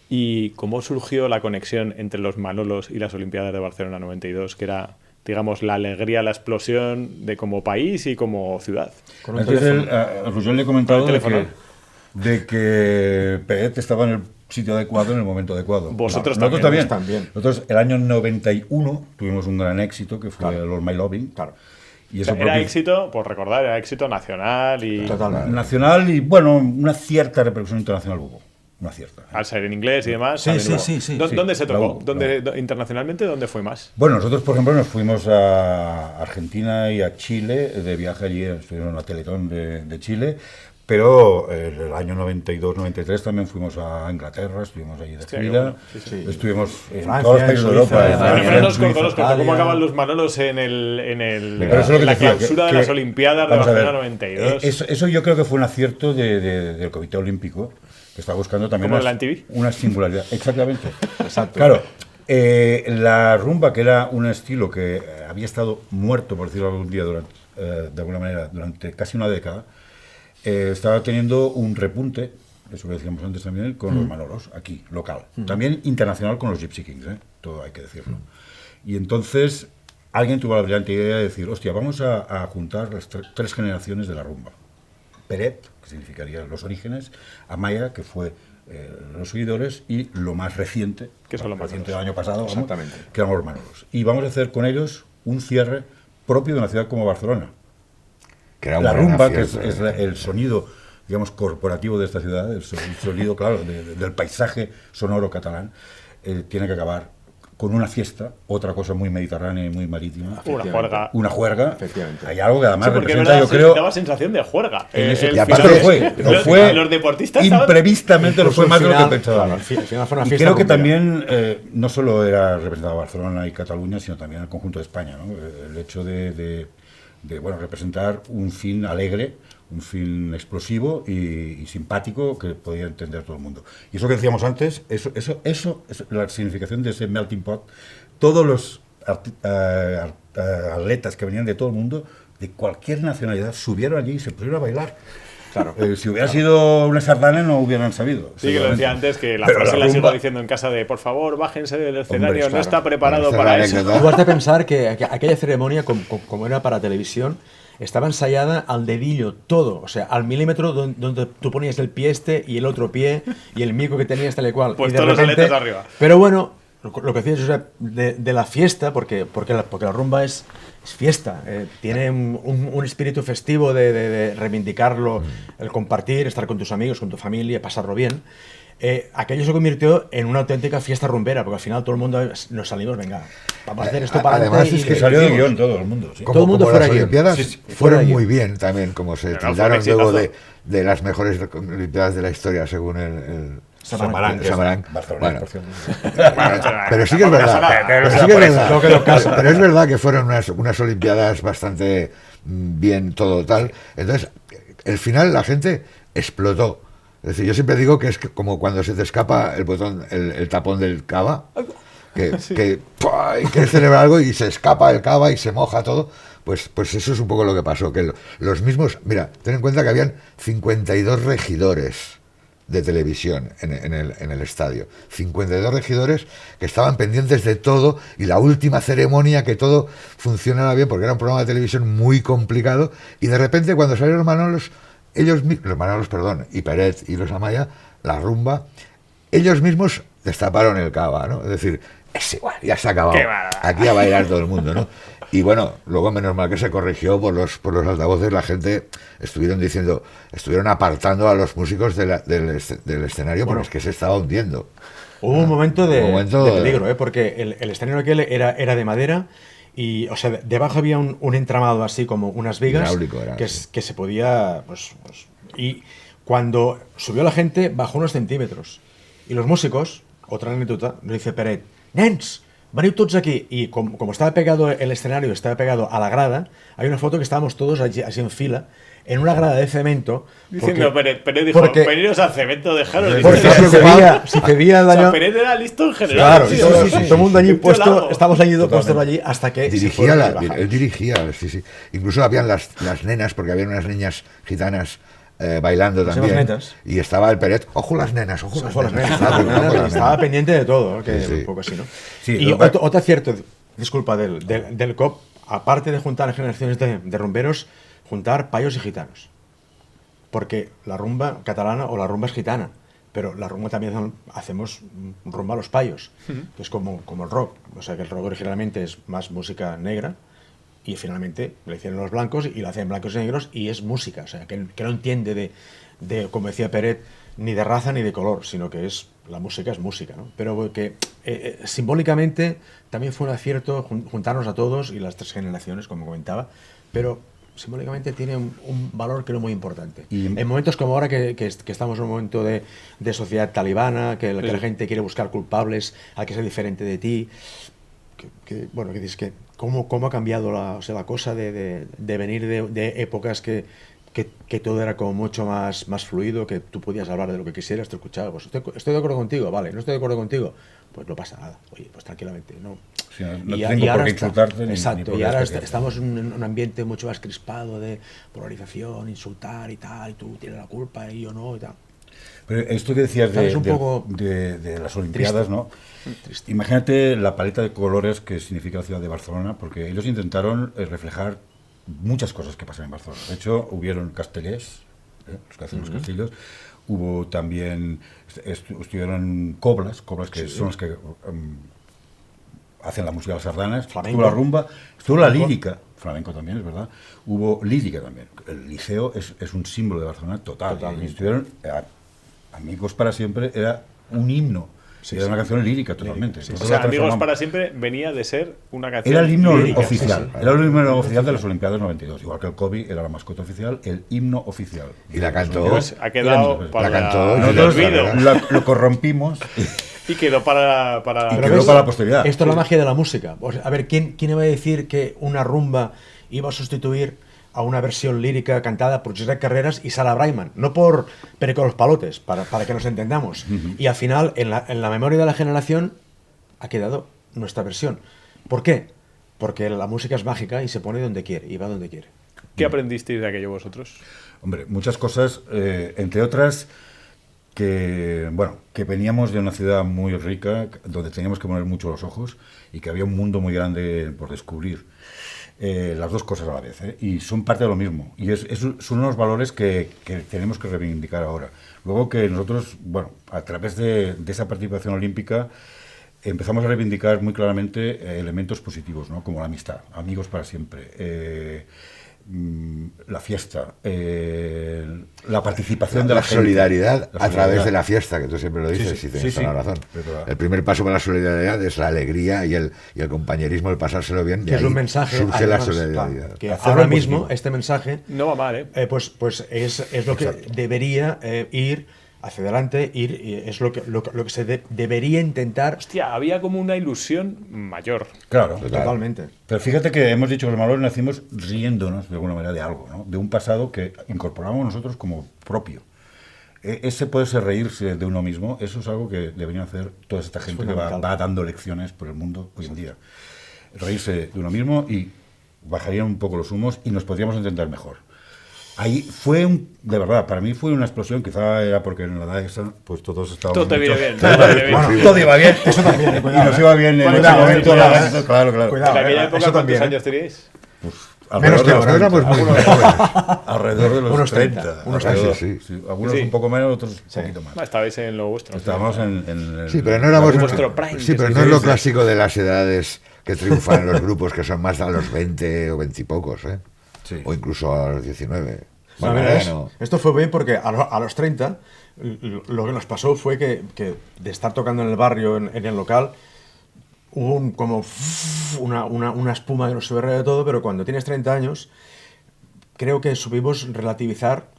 ¿Y cómo surgió la conexión entre los Manolos y las Olimpiadas de Barcelona 92? Que era, digamos, la alegría, la explosión de como país y como ciudad. Con un Entonces, teléfono. a Rujol le he comentado Con el de teléfono. que Peret estaba en el sitio adecuado en el momento adecuado. Vosotros Nosotros también. También. Nosotros el año 91 tuvimos un gran éxito que fue el All My Loving. Claro. Y O sea, eso era propició- éxito, por recordar, era éxito nacional y Totalmente. nacional y, bueno, una cierta repercusión internacional hubo. Una cierta. al ser en inglés y demás. Sí, también sí, hubo. sí, sí. ¿Dónde se La tocó? hubo, ¿Dónde, internacionalmente, ¿dónde fue más? Bueno, nosotros, por ejemplo, nos fuimos a Argentina y a Chile de viaje allí, estuvimos en la Teletón de Chile, pero en el año 92-93 también fuimos a Inglaterra, estuvimos allí de Hostia, gira, qué bueno. Sí, sí. estuvimos en Francia, todos los países de Suiza, Europa. en en Pero Francia, no nos Suiza. conozco Italia. cómo acaban los Manolos en Pero eso es lo que la decía, clausura de las Olimpiadas de vamos a ver, Barcelona 92. Eso yo creo que fue un acierto del Comité Olímpico, que está buscando también ¿Como en la MTV? una singularidad. Exactamente. Exacto. Claro, la rumba, que era un estilo que había estado muerto, por decirlo algún día, de alguna manera, durante casi una década, estaba teniendo un repunte, eso que decíamos antes también, con los Manolos, aquí, local. También internacional con los Gypsy Kings, todo hay que decirlo. Y entonces alguien tuvo la brillante idea de decir, hostia, vamos a juntar las tres generaciones de la rumba. Peret, que significaría los orígenes, Amaya, que fue los seguidores, y lo más reciente, Que son los reciente Manolos. del año pasado, vamos, Exactamente. que eran los Manolos. Y vamos a hacer con ellos un cierre propio de una ciudad como Barcelona. Que era un La gran rumba, que acierto, es el sonido, digamos, corporativo de esta ciudad, el sonido, claro, del paisaje sonoro catalán, tiene que acabar con una fiesta, otra cosa muy mediterránea y muy marítima. Una juerga. Una juerga. Efectivamente. Hay algo que además Sí, porque representa, verdad, yo creo, daba sensación de juerga. en ese- El y aparte final- lo fue los deportistas estaban- imprevistamente lo fue más de lo que Al pensábamos. final fue una Y fiesta creo que rumbera. también no solo era representado Barcelona y Cataluña, sino también el conjunto de España, ¿no? El hecho de bueno, representar un fin alegre, un fin explosivo y simpático que podía entender todo el mundo. Y eso que decíamos antes, eso es la significación de ese melting pot. Todos los atletas que venían de todo el mundo, de cualquier nacionalidad, subieron allí y se pusieron a bailar. Claro. Si hubiera sido una sardana no hubieran sabido. Sí, que lo decía seguramente. antes, que la Pero frase la sigo rumba- diciendo en casa de, por favor, bájense del escenario, Hombre, no claro. está preparado Esa es para la eso. anécdota. Tú has de pensar que aquella ceremonia, como era para televisión, estaba ensayada al dedillo todo, o sea, al milímetro donde tú ponías el pie este y el otro pie y el mico que tenías tal y cual. Pues y de todos los repente- aletas arriba. Pero bueno, lo que decías, o sea, de la fiesta, porque la rumba es fiesta, tiene un espíritu festivo de reivindicarlo, el compartir, estar con tus amigos, con tu familia, pasarlo bien. Aquello se convirtió en una auténtica fiesta rumbera, porque al final todo el mundo nos salimos, venga, vamos a hacer esto para además adelante es que y Salió de seguimos. guión todo el mundo. Sí. Todo el mundo como fuera las guión. Olimpiadas Sí, sí, fueron fuera muy guión. bien también, como se Pero fue un tildaron luego exitazo. de las mejores Olimpiadas de la historia, según el Samarán, Samarán. Barcelona, Bueno, por cierto. pero sí que es verdad. Pero sí que es verdad. No quedó caso. Pero es verdad que fueron unas Olimpiadas bastante bien todo tal. Entonces, al final la gente explotó. Es decir, yo siempre digo que es como cuando se te escapa el botón, el tapón del cava, que hay que celebrar algo y se escapa el cava y se moja todo. Pues eso es un poco lo que pasó. Que los mismos, mira, ten en cuenta que habían 52 regidores de televisión en el estadio. 52 regidores que estaban pendientes de todo y la última ceremonia que todo funcionara bien, porque era un programa de televisión muy complicado, y de repente cuando salieron los Manolos, y Peret y los Amaya, la rumba, ellos mismos destaparon el cava, ¿no? Es decir, es igual, ya se ha acabado. Qué maravilla. Aquí a bailar todo el mundo, ¿no? Y bueno, luego menos mal que se corrigió por los altavoces, la gente estuvieron apartando a los músicos del escenario, porque es que se estaba hundiendo. Hubo un momento de de peligro, porque el escenario aquel era de madera y, o sea, debajo había un entramado así como unas vigas Hidráulico era, que sí. se podía, y cuando subió la gente bajó unos centímetros y los músicos, otra anécdota, nos dice Peret, nens, veniu tots aquí, y como estaba pegado el escenario, estaba pegado a la grada, hay una foto que estábamos todos allí, así en fila, en una grada de cemento. Diciendo, Peret dijo, veniros al cemento, dejaros. Porque si cedía el daño. O sea, Peret era listo en general. Claro, sí, todo el mundo allí Un puesto, cholado. estamos allí puestos allí hasta que Él dirigía, sí. Incluso habían las nenas, porque habían unas niñas gitanas bailando Las también. netas. Y estaba el Peret, ojo las nenas, ojo las nenas. Estaba pendiente de todo, ¿no? Que Sí. un poco así, ¿no? Sí, Y otro acierto, disculpa, del COP, aparte de juntar generaciones de rumberos, juntar payos y gitanos. Porque la rumba catalana o la rumba es gitana, pero la rumba también hacemos rumba a los payos, que es como el rock. O sea, que el rock originalmente es más música negra y finalmente lo hicieron los blancos y lo hacen blancos y negros y es música. O sea, que no entiende de, como decía Peret, ni de raza ni de color, sino que la música es música, ¿no? Pero que simbólicamente también fue un acierto juntarnos a todos y las tres generaciones, como comentaba, pero simbólicamente tiene un valor creo muy importante. Y en momentos como ahora que estamos en un momento de sociedad talibana, que la gente quiere buscar culpables al que sea diferente de ti, bueno, que dices que cómo ha cambiado la cosa de venir de épocas que todo era como mucho más fluido, que tú podías hablar de lo que quisieras, te escuchaba, pues estoy de acuerdo contigo, vale, no estoy de acuerdo contigo, pues no pasa nada, oye, pues tranquilamente, ¿no? Sí, no tengo por qué insultarte exacto, ni y ahora por estamos en un ambiente mucho más crispado de polarización, insultar y tal, y tú tienes la culpa y yo no y tal. Pero esto que decías de de las Olimpiadas, triste. ¿no? Triste. Imagínate la paleta de colores que significa la ciudad de Barcelona, porque ellos intentaron reflejar muchas cosas que pasan en Barcelona. De hecho, hubieron castellers, los que hacen los castillos, hubo también, estuvieron coblas que son los que hacen la música de las sardanas, estuvo la rumba, estuvo la lírica, flamenco también, es verdad, hubo lírica también. El Liceo es un símbolo de Barcelona total. Y estuvieron, Amigos para siempre era un himno. Era una canción lírica totalmente. O sea, Amigos para siempre venía de ser una canción era el himno lírica. oficial. Era el himno oficial de las Olimpiadas 92. Igual que el COVID era la mascota oficial, el himno oficial. Y la cantó. Pues ha quedado para la cantó. Nosotros el olvido. lo corrompimos Y quedó para la posteridad. Esto es la magia de la música. O sea, a ver, ¿quién iba a decir que una rumba iba a sustituir a una versión lírica cantada por Josep Carreras y Sara Brightman? No por Perico los Palotes, para que nos entendamos. Y al final, en la memoria de la generación, ha quedado nuestra versión. ¿Por qué? Porque la música es mágica y se pone donde quiere, y va donde quiere. ¿Qué aprendisteis de aquello vosotros? Hombre, muchas cosas, entre otras que veníamos de una ciudad muy rica, donde teníamos que poner mucho los ojos y que había un mundo muy grande por descubrir. Las dos cosas a la vez, y son parte de lo mismo. Y son unos valores que tenemos que reivindicar ahora. Luego que nosotros, a través de esa participación olímpica, empezamos a reivindicar muy claramente elementos positivos, ¿no? Como la amistad, amigos para siempre, la fiesta, la participación de la gente, solidaridad a través de la fiesta, que tú siempre lo dices, Sí, sí, y tienes sí, toda la sí. razón. Pero, El primer paso para la solidaridad es la alegría y el compañerismo, el pasárselo bien. Que y es un ahí mensaje, surge la además, solidaridad. claro, que Hacerlo ahora positivo. mismo este mensaje No va mal, ¿eh? pues es lo que Exacto. debería ir hacia adelante, es lo que se debería intentar Hostia, había como una ilusión mayor. Claro, totalmente. Pero fíjate que hemos dicho que los Manolos nacimos riéndonos de alguna manera de algo, ¿no? De un pasado que incorporamos nosotros como propio. Ese puede ser reírse de uno mismo, eso es algo que deberían hacer toda esta gente que va fundamental. dando lecciones por el mundo hoy en día. Reírse de uno mismo y bajarían un poco los humos y nos podríamos entender mejor. Ahí fue de verdad, para mí fue una explosión, quizá era porque en la edad esa, pues todos estábamos... Todo te viene bien. Todo, Todo te viene bien. bueno, todo iba bien. Eso también, Y cuidado, nos iba bien en ese Cuidado, momento. cuidado, Claro. Cuidado. En aquella época, eso ¿cuántos también, años teníais? Pues, Menos que alrededor de ahora, los éramos muy 30. jóvenes. Alrededor de los Unos 30. 30, unos alrededor, 30, sí. Algunos Sí. un poco menos, otros un poquito más. Estabais en lo vuestro. Estábamos en el... Sí, pero no éramos Vuestro prime, sí, que pero se no es dice. lo clásico de las edades que triunfan en los grupos, que son más a los 20 o 20 y pocos, ¿eh? Sí. O incluso a los 19. No, Bueno, mira, bueno. esto fue bien porque a los 30 lo que nos pasó fue que de estar tocando en el barrio, en el local, hubo como una espuma que nos sube de todo, pero cuando tienes 30 años, creo que supimos relativizar,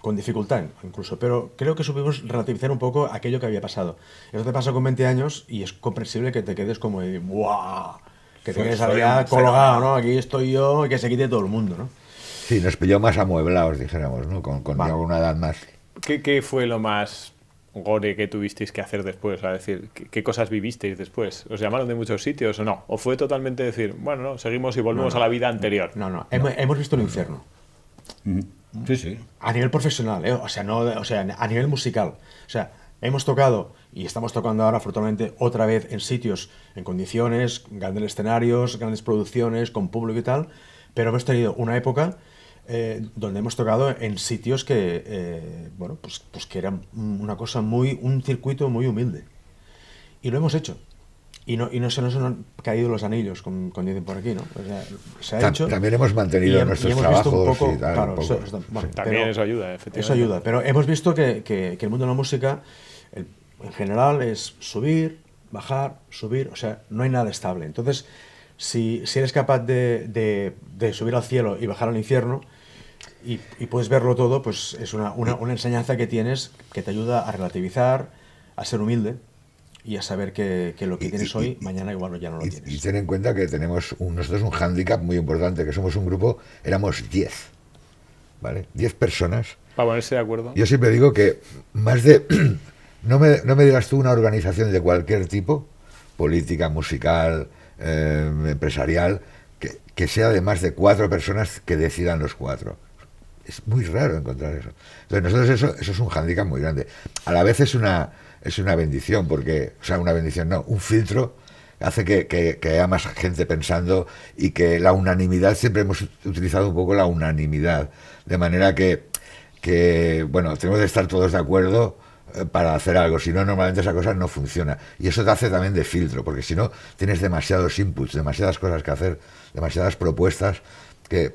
con dificultad incluso, pero creo que supimos relativizar un poco aquello que había pasado. Eso te pasa con 20 años y es comprensible que te quedes como de ¡buah! Que te quedes allá colgado, ¿no? Aquí estoy yo y que se quite todo el mundo, ¿no? Sí, nos pilló más amueblados, dijéramos, ¿no? Con alguna edad más. ¿Qué fue lo más gore que tuvisteis que hacer después? Es decir, ¿qué cosas vivisteis después? ¿Os llamaron de muchos sitios o no? ¿O fue totalmente decir, bueno, no, seguimos y volvemos a la vida anterior? No. Hemos visto el infierno. Sí. A nivel profesional, ¿eh? O sea, a nivel musical. O sea, hemos tocado y estamos tocando ahora, afortunadamente, otra vez en sitios, en condiciones, grandes escenarios, grandes producciones, con público y tal, pero hemos tenido una época donde hemos tocado en sitios que, bueno, pues que era una cosa un circuito muy humilde. Y lo hemos hecho. Y no se nos han caído los anillos, como dicen por aquí, ¿no? O sea, se ha hecho. También hemos mantenido nuestros hemos visto trabajos un poco, y tal. claro, un poco. bueno, También pero eso ayuda, efectivamente. eso ayuda, pero hemos visto que el mundo de la música, en general, es subir, bajar, subir, o sea, no hay nada estable. Entonces, si eres capaz de subir al cielo y bajar al infierno, y puedes verlo todo, pues es una enseñanza que tienes que te ayuda a relativizar, a ser humilde y a saber que lo que tienes hoy, mañana igual ya no lo tienes. Y ten en cuenta que tenemos nosotros un hándicap muy importante, que somos un grupo, éramos 10, ¿vale? 10 personas. Para ponerse de acuerdo. Yo siempre digo que más de... no me digas tú una organización de cualquier tipo, política, musical, empresarial, que sea de más de 4 personas que decidan los 4. Es muy raro encontrar eso. Entonces nosotros eso es un hándicap muy grande. A la vez es una bendición, porque, o sea, una bendición no, un filtro hace que haya más gente pensando y que la unanimidad, siempre hemos utilizado un poco la unanimidad, de manera que bueno, tenemos que estar todos de acuerdo para hacer algo, si no, normalmente esa cosa no funciona. Y eso te hace también de filtro, porque si no, tienes demasiados inputs, demasiadas cosas que hacer, demasiadas propuestas que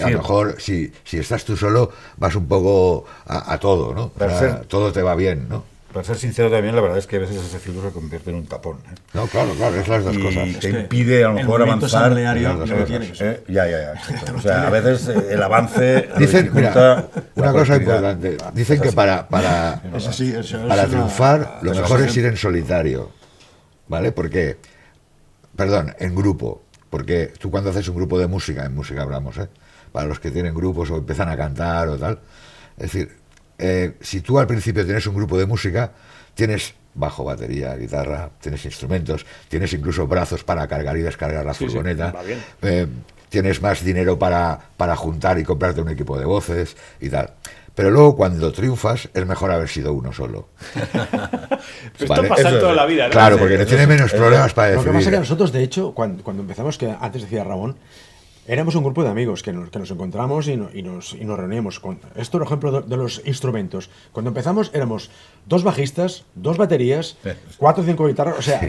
a lo mejor si estás tú solo vas un poco a todo, ¿no? O sea, todo te va bien, ¿no? Para ser sincero también, la verdad es que a veces ese filtro se convierte en un tapón. No, claro, es las dos cosas. Y te impide a lo mejor avanzar. No tiene que ser. Ya. O sea, a veces el avance Dicen, mira, dificulta una la cosa colectividad. importante. Dicen que para Eso sí, eso es para una- triunfar lo eso mejor sí. es ir en solitario, ¿vale? Porque, perdón, en grupo. Porque tú cuando haces un grupo de música, en música hablamos, para los que tienen grupos o empiezan a cantar o tal, es decir, si tú al principio tienes un grupo de música, tienes bajo, batería, guitarra, tienes instrumentos, tienes incluso brazos para cargar y descargar la Sí, furgoneta, va bien. tienes más dinero para juntar y comprarte un equipo de voces y tal. Pero luego cuando triunfas es mejor haber sido uno solo. Pero Vale, esto pasa eso en es. toda la vida, ¿no? Claro, porque tiene menos problemas para Lo que pasa es que decidir. nosotros, de hecho, cuando empezamos, que antes decía Ramón, Éramos un grupo de amigos que nos encontramos y nos reuníamos. Esto, por ejemplo, de los instrumentos. Cuando empezamos éramos 2 bajistas, 2 baterías, 4 o 5 guitarras. O sea,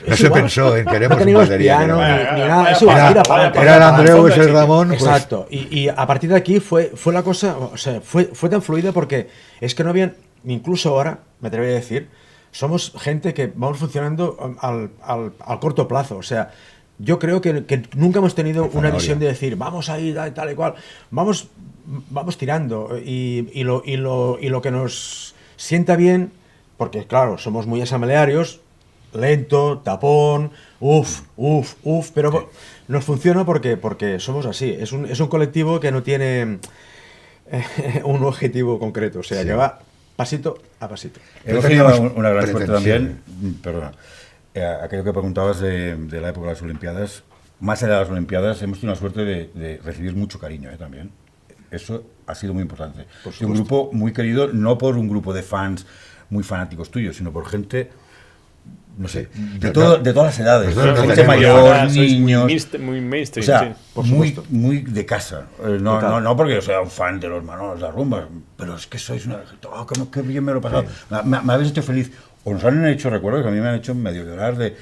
no se pensó en queremos un batería. Piano, ni nada. Es igual, era el Andreu, es el Ramón. Exacto. Pues. Y a partir de aquí fue la cosa, o sea, fue tan fluida porque es que no habían, incluso ahora, me atrevería a decir, somos gente que vamos funcionando al corto plazo. O sea, yo creo que nunca hemos tenido una visión de decir, vamos a ir tal y cual. Vamos tirando. Y lo que nos sienta bien, porque claro, somos muy asamblearios, lento, tapón, pero nos funciona porque somos así. Es un colectivo que no tiene un objetivo concreto. O sea, que va pasito a pasito. Hemos tenido una gran suerte también, perdona. Aquello que preguntabas de la época de las Olimpiadas, más allá de las Olimpiadas, hemos tenido la suerte de recibir mucho cariño también. Eso ha sido muy importante. Un grupo muy querido, no por un grupo de fans muy fanáticos tuyos, sino por gente, no sé, de todas las edades. Gente mayor, niños. Muy mainstream, o sea, muy de casa. No porque yo sea un fan de los Manolos, las rumbas, pero es que sois una... Oh, qué bien me lo he pasado. Me habéis hecho feliz. O nos han hecho recuerdos que a mí me han hecho medio llorar de...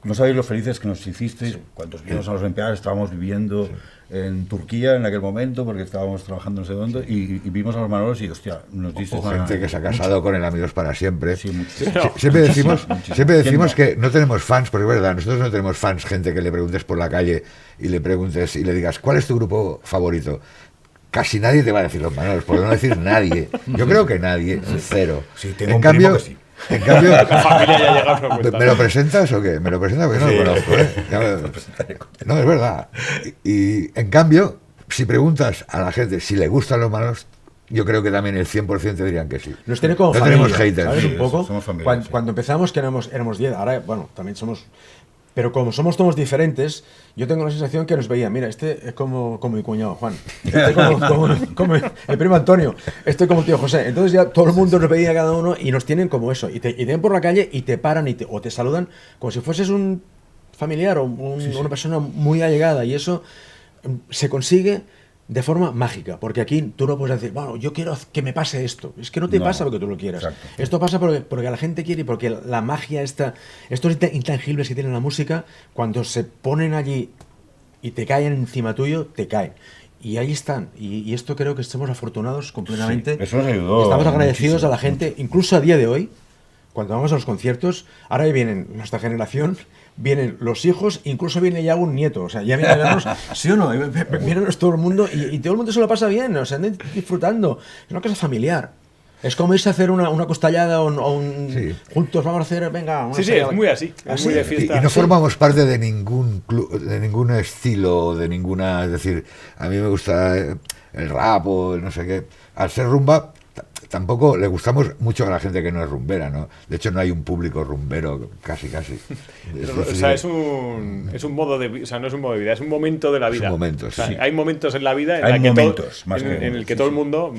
No sabéis lo felices que nos hicisteis cuando vinimos a las Olimpiadas. Estábamos viviendo en Turquía en aquel momento porque estábamos trabajando no sé dónde y vimos a los Manolos y, hostia, nos diste... gente que se ha casado con el Amigos para siempre. Siempre decimos que no tenemos fans, porque es verdad, nosotros no tenemos fans, gente que le preguntes por la calle y le preguntes y le digas, ¿cuál es tu grupo favorito? Casi nadie te va a decir los Manolos, por no decir nadie. Yo creo que nadie, cero. Sí, tengo un primo que sí. En cambio, la familia ya llega a una cuenta. ¿Me lo presentas o qué? ¿Me lo presentas? Porque no lo conozco, ¿eh? No, es verdad. Y en cambio, si preguntas a la gente si le gustan los Manolos, yo creo que también el 100% te dirían que sí. Nos tiene como no familia, tenemos haters. ¿sabes? Sí, Un poco. somos familia, Cuando empezamos que éramos 10, ahora, bueno, también somos... Pero como somos todos diferentes, yo tengo la sensación que nos veía, mira, este es como mi cuñado Juan, este como el primo Antonio, este como el tío José. Entonces ya todo el mundo nos veía cada uno y nos tienen como eso. Y te ven por la calle y te paran o te saludan como si fueses un familiar o una persona muy allegada. Y eso se consigue de forma mágica, porque aquí tú no puedes decir, bueno, yo quiero que me pase esto. Es que no te pasa porque tú lo quieras. Exacto. Esto pasa porque la gente quiere y porque la magia estos intangibles que tiene la música, cuando se ponen allí y te caen encima tuyo, te caen. Y ahí están. Y esto creo que estamos afortunados completamente. Sí, eso nos ayudó. Estamos agradecidos muchísimo, a la gente, incluso a día de hoy, cuando vamos a los conciertos, ahora vienen nuestra generación, vienen los hijos, incluso viene ya un nieto, o sea, ya vienen a vernos, ¿sí o no? Vienen todo el mundo y todo el mundo se lo pasa bien, o sea, andan disfrutando. Es una cosa familiar. Es como irse a hacer una costallada juntos, vamos a hacer, venga, una Sí, es muy así, es muy de fiesta. Y no formamos parte de ningún club, de ningún estilo, de ninguna... Es decir, a mí me gusta el rap o el no sé qué. Al ser rumba... Tampoco le gustamos mucho a la gente que no es rumbera, ¿no? De hecho, no hay un público rumbero, casi. O sea, es un modo de vida, o sea, no es un modo de vida, es un momento de la vida. Es un momento, sí. O sea, hay momentos en la vida en el que todo el mundo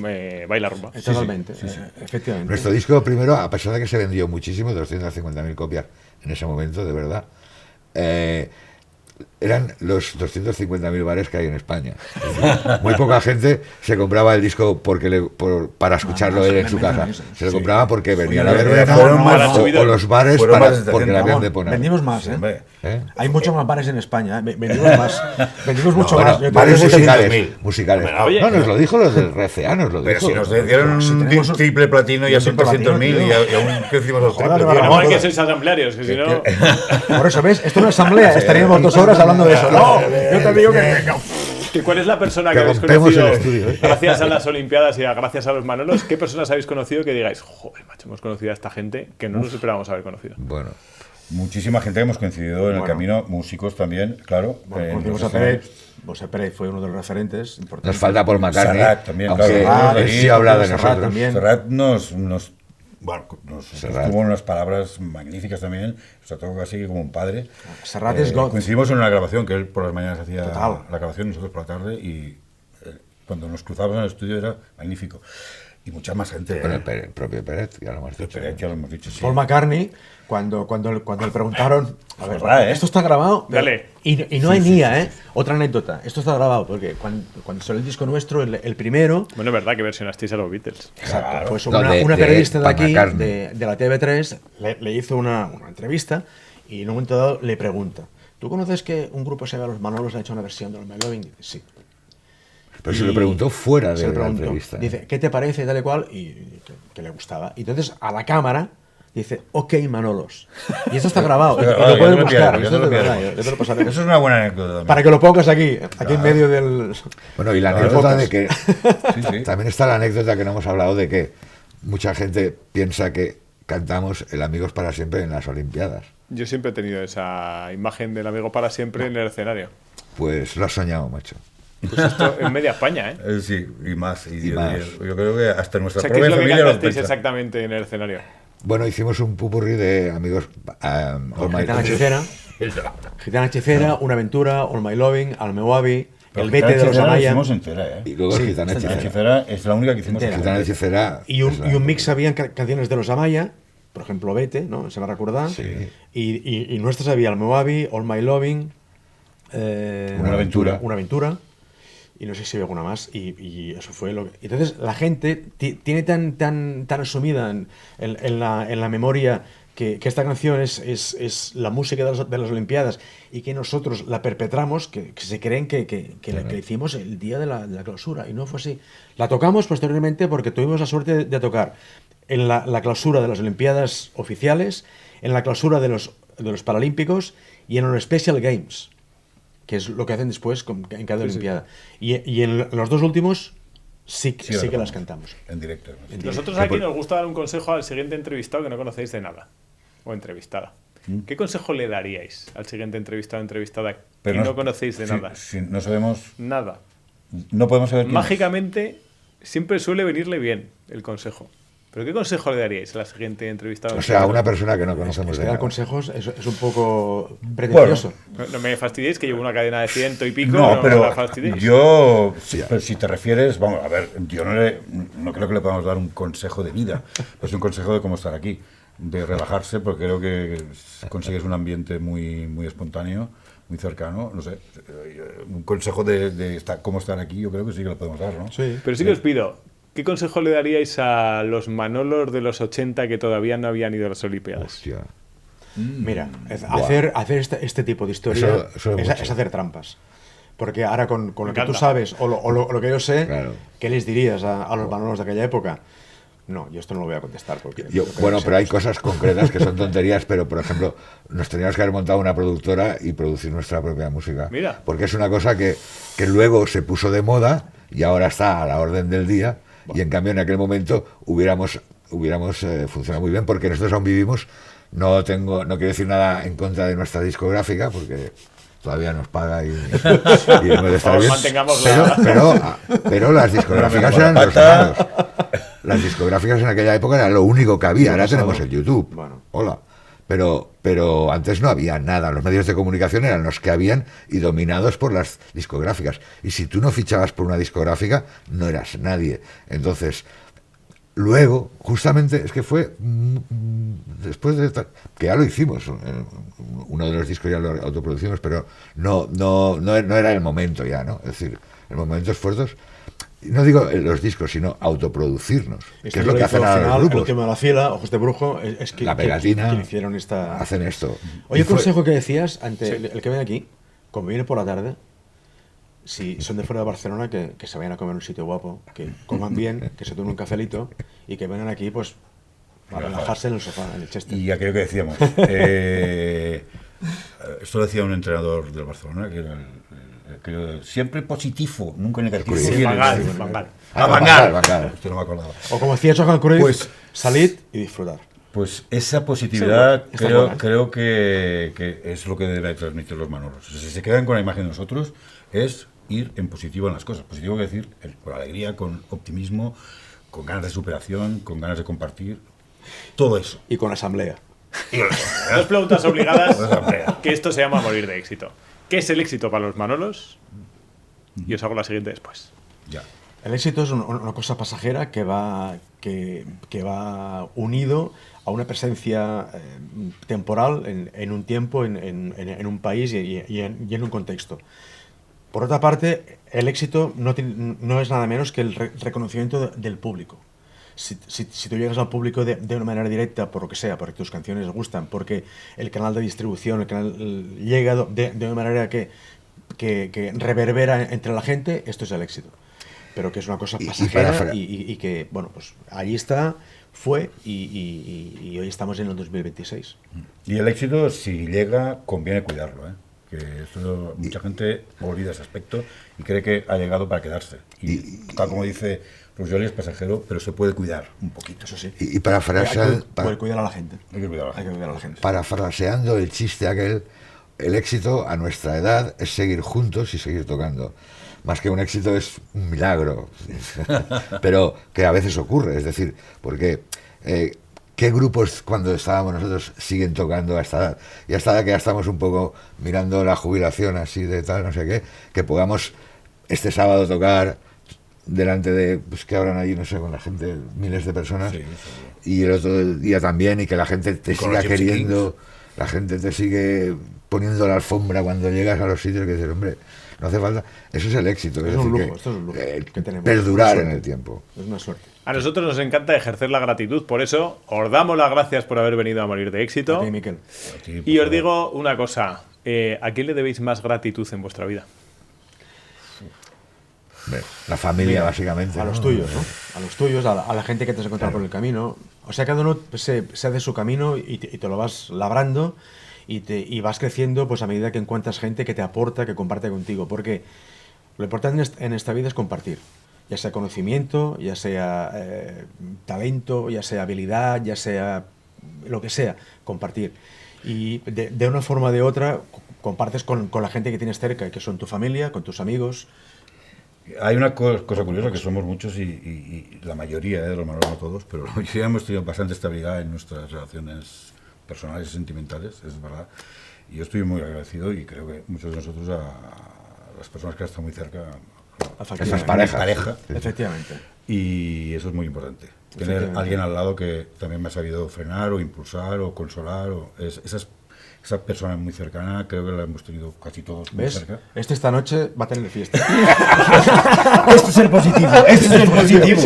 baila rumba. Totalmente, efectivamente. Nuestro disco primero, a pesar de que se vendió muchísimo, 250.000 copias en ese momento, de verdad, eran los 250.000 bares que hay en España. Es decir, muy poca gente se compraba el disco para escucharlo él en su casa. Se lo compraba porque venían a verbena o los bares porque la habían de poner. Vendimos más, ¿eh? Hay muchos más bares en España, ¿eh? Vendimos más. Vendimos mucho más. Bares musicales. No, nos lo dijo los del RCA, nos lo dijo. Pero si nos dieron un triple platino y a 300.000 y aún crecimos los triples. No hay que ser asamblearios, que si no... Por eso, ¿ves? Esto no es asamblea, estaríamos 2 horas hablando de eso. No, yo te digo que... ¿Cuál es la persona que habéis conocido gracias a las Olimpiadas y gracias a los Manolos? ¿Qué personas habéis conocido que digáis, joder, macho, hemos conocido a esta gente que no nos esperábamos haber conocido? Bueno, muchísima gente que hemos coincidido en el camino, músicos también, claro. Conocimos a Pérez. José Pérez fue uno de los referentes importantes. Nos falta Paul McCartney. Serrat también, claro. Sí habla de nosotros. Serrat nos tuvo unas palabras magníficas también, o sea, todo casi como un padre. Serrat es God. Coincidimos en una grabación, que él por las mañanas hacía la grabación, nosotros por la tarde, y cuando nos cruzábamos en el estudio era magnífico. Y mucha más gente. Bueno, el propio Peret, ya lo hemos dicho. Peret, ya lo hemos dicho, sí. Paul McCartney, cuando le preguntaron, a ver, verdad, ¿eh? esto está grabado, Dale. y no hay mía, ¿eh? Otra anécdota, esto está grabado, porque cuando salió el disco nuestro, el primero, Bueno, es verdad que versionasteis a los Beatles. exacto, Claro. pues No, una periodista de Paul aquí, McCartney. de la TV3, le hizo una entrevista, y en un momento dado le pregunta, ¿tú conoces que un grupo se llama Los Manolos ha hecho una versión de Los My Loving? Dice, sí. Pero se lo preguntó fuera Se de le la preguntó, entrevista. dice, ¿qué te parece tal y cual? Y que le gustaba. Y entonces a la cámara dice, ok, Manolos. Y esto está grabado. y Pero, lo ya pueden te lo buscar. enviaré, Esto ya te es lo de verdad, enviaré. yo te lo pasaré. Eso es una buena anécdota también. Para que lo pongas aquí en medio del... Bueno, y la Claro, anécdota pocas. de que Sí, sí. también está la anécdota que no hemos hablado de que mucha gente piensa que cantamos el Amigos para siempre en las Olimpiadas. Yo siempre he tenido esa imagen del amigo para siempre en el escenario. Pues lo has soñado, macho. Pues esto en media España, ¿eh? Sí, y más. Y más. Yo creo que hasta O nuestra sea, ¿qué es propia lo que familia lo cantasteis piensa. exactamente en el escenario? Bueno, hicimos un pupurrí de Amigos All My Gitana Loving. Hechicera, Gitana Hechicera, Una Aventura, All My Loving, Al meu avi, Pero El vete de los Hechicera la Amaya. hicimos entera, ¿eh? Y luego Sí, Gitana está La Hechicera. Hechicera es la única que hicimos Entera. Gitana entera. Hechicera. Y es la- un mix habían canciones de los Amaya, por ejemplo, Vete, ¿no? Se va a recordar. Sí. Y nuestras había El meu avi, All My Loving, Una aventura. Una aventura. Y no sé si había alguna más. Y eso fue lo que... Entonces la gente tiene tan asumida en la memoria que esta canción es la música de las Olimpiadas y que nosotros la perpetramos, que se creen que la hicimos el día de la clausura. Y no fue así. La tocamos posteriormente porque tuvimos la suerte de tocar en la clausura de las Olimpiadas oficiales, en la clausura de los Paralímpicos y en los Special Games, que es lo que hacen después en cada Olimpiada. Y en los dos últimos sí la que las tocamos. cantamos. En directo. Nosotros aquí nos gusta dar un consejo al siguiente entrevistado que no conocéis de nada. O entrevistada. ¿Qué consejo le daríais al siguiente entrevistado o entrevistada que no conocéis de nada? Si no sabemos, Nada. no podemos saber quién es. Mágicamente siempre suele venirle bien el consejo. ¿Pero qué consejo le daríais a la siguiente entrevistada? O sea, a una persona que no conocemos Es de que dar nada. consejos es un poco pretencioso. No me fastidiéis que llevo una cadena de 100 y pico. No, me pero la fastidiéis. yo, Sí. pero si te refieres, vamos, a ver, yo no creo que le podamos dar un consejo de vida, es un consejo de cómo estar aquí, de relajarse, porque creo que consigues un ambiente muy espontáneo, muy cercano, no sé, un consejo de cómo estar aquí, yo creo que sí que lo podemos dar, ¿no? Sí. Pero sí que os pido, ¿qué consejo le daríais a los Manolos de los 80 que todavía no habían ido a las Olimpiadas? Hostia. Mira, Buah. hacer este tipo de historia Eso es mucho. es hacer trampas. Porque ahora con lo que tú encanta. sabes o lo que yo sé, Claro. ¿qué les dirías a los Manolos de aquella época? No, yo esto no lo voy a contestar. Porque Bueno, pero hay cosas concretas que son tonterías, pero por ejemplo, nos teníamos que haber montado una productora y producir nuestra propia música. Mira. Porque es una cosa que luego se puso de moda y ahora está a la orden del día. Y en cambio, en aquel momento hubiéramos funcionado muy bien, porque nosotros aún vivimos. No quiero decir nada en contra de nuestra discográfica, porque todavía nos paga y hemos de estar Por favor, bien. mantengamos Pero las discográficas eran los malos. Las discográficas en aquella época era lo único que había. Ahora tenemos el YouTube. Bueno. Hola. Pero antes no había nada. Los medios de comunicación eran los que habían y dominados por las discográficas. Y si tú no fichabas por una discográfica, no eras nadie. Entonces, luego, justamente, es que fue después de que ya lo hicimos, uno de los discos ya lo autoproducimos, pero no era el momento ya, ¿no? Es decir, el momento esfuerzos, no digo los discos, sino autoproducirnos, que es lo que hacen ahora los El grupos. último de la fila, Ojos de Brujo, es que La pegatina, quien hicieron esta... hacen esto. Oye, Y el fue- consejo que decías ante Sí. el que viene aquí, como viene por la tarde, si son de fuera de Barcelona, que se vayan a comer a un sitio guapo, que coman bien, que se tomen un cafelito y que vengan aquí, pues, a relajarse en el sofá, en el Chester. Y aquello que decíamos, esto lo decía un entrenador del Barcelona, que era siempre positivo, nunca negativo. Sí, Siempre. Van Gaal, Van Gaal. Ah, Van Gaal. Van Gaal. Esto no me acordaba. O como decía Johan Cruyff, Pues- salid y disfrutar. Pues esa positividad Está buena. creo que es lo que debe transmitir los Manolos. O sea, si se quedan con la imagen de nosotros, es ir en positivo en las cosas. Positivo quiere decir con alegría, con optimismo, con ganas de superación, con ganas de compartir. Todo eso. Y con asamblea. Dos preguntas obligadas, Pues, hombre. que esto se llama morir de éxito. ¿Qué es el éxito para los Manolos? Y os hago la siguiente después. Ya. El éxito es una cosa pasajera que va unido a una presencia temporal en un tiempo, en un país y en un contexto. Por otra parte, el éxito no es nada menos que el reconocimiento del público. Si tú llegas al público de una manera directa, por lo que sea, porque tus canciones gustan, porque el canal de distribución, el canal llega de una manera que reverbera entre la gente, esto es el éxito. Pero que es una cosa pasajera y que, bueno, pues allí está, fue y hoy estamos en el 2026. Y el éxito, si llega, conviene cuidarlo, ¿eh? Que esto, mucha gente olvida ese aspecto y cree que ha llegado para quedarse. Y tal como dice Ruggeri, es pasajero, pero se puede cuidar un poquito. Eso sí. Y parafraseando, Hay que cuidar a la gente. Hay que cuidar a la Hay que gente. cuidar a la gente. parafraseando el chiste aquel, el éxito a nuestra edad es seguir juntos y seguir tocando. Más que un éxito es un milagro, pero que a veces ocurre, es decir, porque ¿qué grupos cuando estábamos nosotros siguen tocando a esta edad? Y hasta que ya estamos un poco mirando la jubilación así de tal, no sé qué, que podamos este sábado tocar delante de, pues que habrán allí, no sé, con la gente, miles de personas, Sí, y el otro día también, y que la gente te Y con siga los Gypsy queriendo, la gente te sigue poniendo la alfombra cuando llegas a los sitios, que dices, hombre, no hace falta, eso es el éxito, Es decir, un lujo, que, esto es un lujo que tenemos. perdurar Es una en suerte. el tiempo. Es una suerte. A nosotros nos encanta ejercer la gratitud, por eso os damos las gracias por haber venido a Morir de Éxito. A ti, Miquel. A ti, por Y os favor. digo una cosa, ¿a quién le debéis más gratitud en vuestra vida? Hombre, la familia, básicamente. A ¿no? los tuyos, ¿no? A los tuyos, a la gente que te has encontrado por el camino. O sea, cada uno se hace su camino y te lo vas labrando y vas creciendo pues a medida que encuentras gente que te aporta, que comparte contigo. Porque lo importante en esta vida es compartir. Ya sea conocimiento, ya sea talento, ya sea habilidad, ya sea lo que sea, compartir. Y de una forma o de otra compartes con la gente que tienes cerca, que son tu familia, con tus amigos. Hay una cosa curiosa, que somos muchos y la mayoría de los malos, no todos, pero la mayoría hemos tenido bastante estabilidad en nuestras relaciones personales y sentimentales, es verdad. Y yo estoy muy agradecido y creo que muchos de nosotros a las personas que están muy cerca, Esas a parejas. mi pareja, Efectivamente. y eso es muy importante. Tener Efectivamente. alguien al lado que también me ha sabido frenar o impulsar o consolar. Esa persona muy cercana, creo que la hemos tenido casi todos muy ¿Ves? cerca. Esta noche va a tener fiesta. Esto es el positivo, esto es el positivo.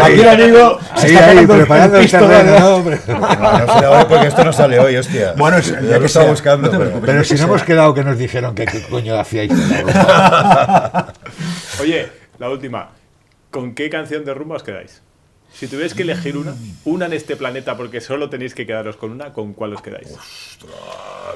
Aquí el amigo se está pegando preparando el pisto terreno, de- ¿no? hombre? No sale hoy porque esto no sale hoy, hostia. Bueno, ya ya lo que estaba sea. buscando. No te pero- preocupes. Pero si no hemos quedado que nos dijeron que qué coño hacíais. Oye, la última. ¿Con qué canción de rumba os quedáis? Si tuvierais que elegir una en este planeta, porque solo tenéis que quedaros con una, ¿con cuál os quedáis?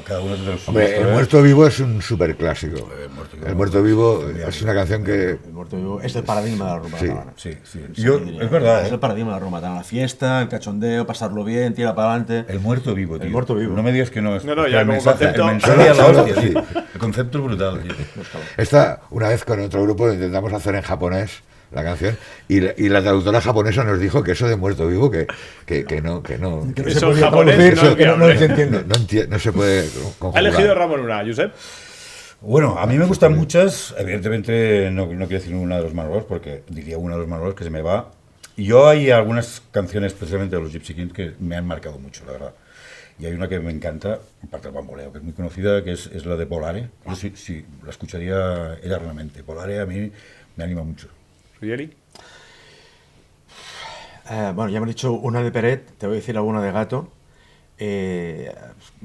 Cada uno tiene su Hombre, historia. El Muerto Vivo es un super clásico. Muerto Vivo. El Muerto Vivo es una canción que El muerto vivo es el paradigma de la rumba Sí. catalana. Sí, sí. Sí, Yo, diría. es verdad, Es el paradigma de la rumba catalana. La fiesta, el cachondeo, pasarlo bien, tira para adelante. el muerto vivo, tío. El muerto vivo. No me digas que no es. No, no, porque ya el como mensaje, concepto- el mensaje a la hostia, Sí. tío. El concepto es brutal, tío. esta, una vez con otro grupo lo intentamos hacer en japonés la canción y la traductora japonesa nos dijo que eso de Muerto Vivo que no Eso en japonés no es eso- viable. se entiende. no se puede Ha conjugar. elegido Ramón una, Josep. Bueno, a mí me gustan muchas. Evidentemente no quiero decir una de los Manolos, porque diría una de los Manolos que se me va. Y yo hay algunas canciones, especialmente de los Gypsy Kings, que me han marcado mucho, la verdad. Y hay una que me encanta, aparte del bamboleo, que es muy conocida, que es la de Volare. Yo sí, la escucharía eternamente. Volare a mí me anima mucho. Ruggeri. Bueno, ya hemos dicho una de Peret, te voy a decir alguna de Gato.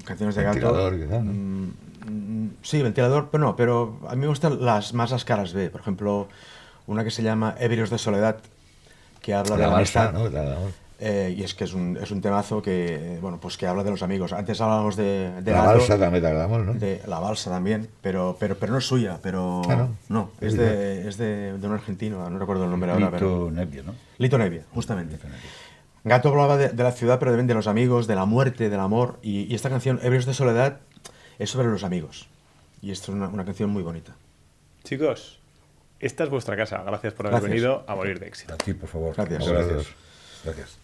Canciones de Gato. Ventilador, quizá, ¿no? Sí, Ventilador, pero no, pero a mí me gustan las caras B. Por ejemplo, una que se llama Ebrios de Soledad, que habla de La la balsa, amistad. ¿no? Y es que es un temazo que, bueno, pues que habla de los amigos. Antes hablábamos de La Gato, balsa también tardamos, ¿no? de la balsa también, pero no es suya, pero Ah, ¿no? no, es de un argentino, no recuerdo el nombre ahora, pero Lito Nebbia, ¿no? Lito Nebbia, justamente. Gato hablaba de la ciudad, pero también de los amigos, de la muerte, del amor, y esta canción, Ebrios de Soledad, es sobre los amigos. Y esto es una canción muy bonita. Chicos, esta es vuestra casa. Gracias por haber Gracias. venido a Morir de Éxito. A ti, por favor. Gracias. Gracias. Gracias.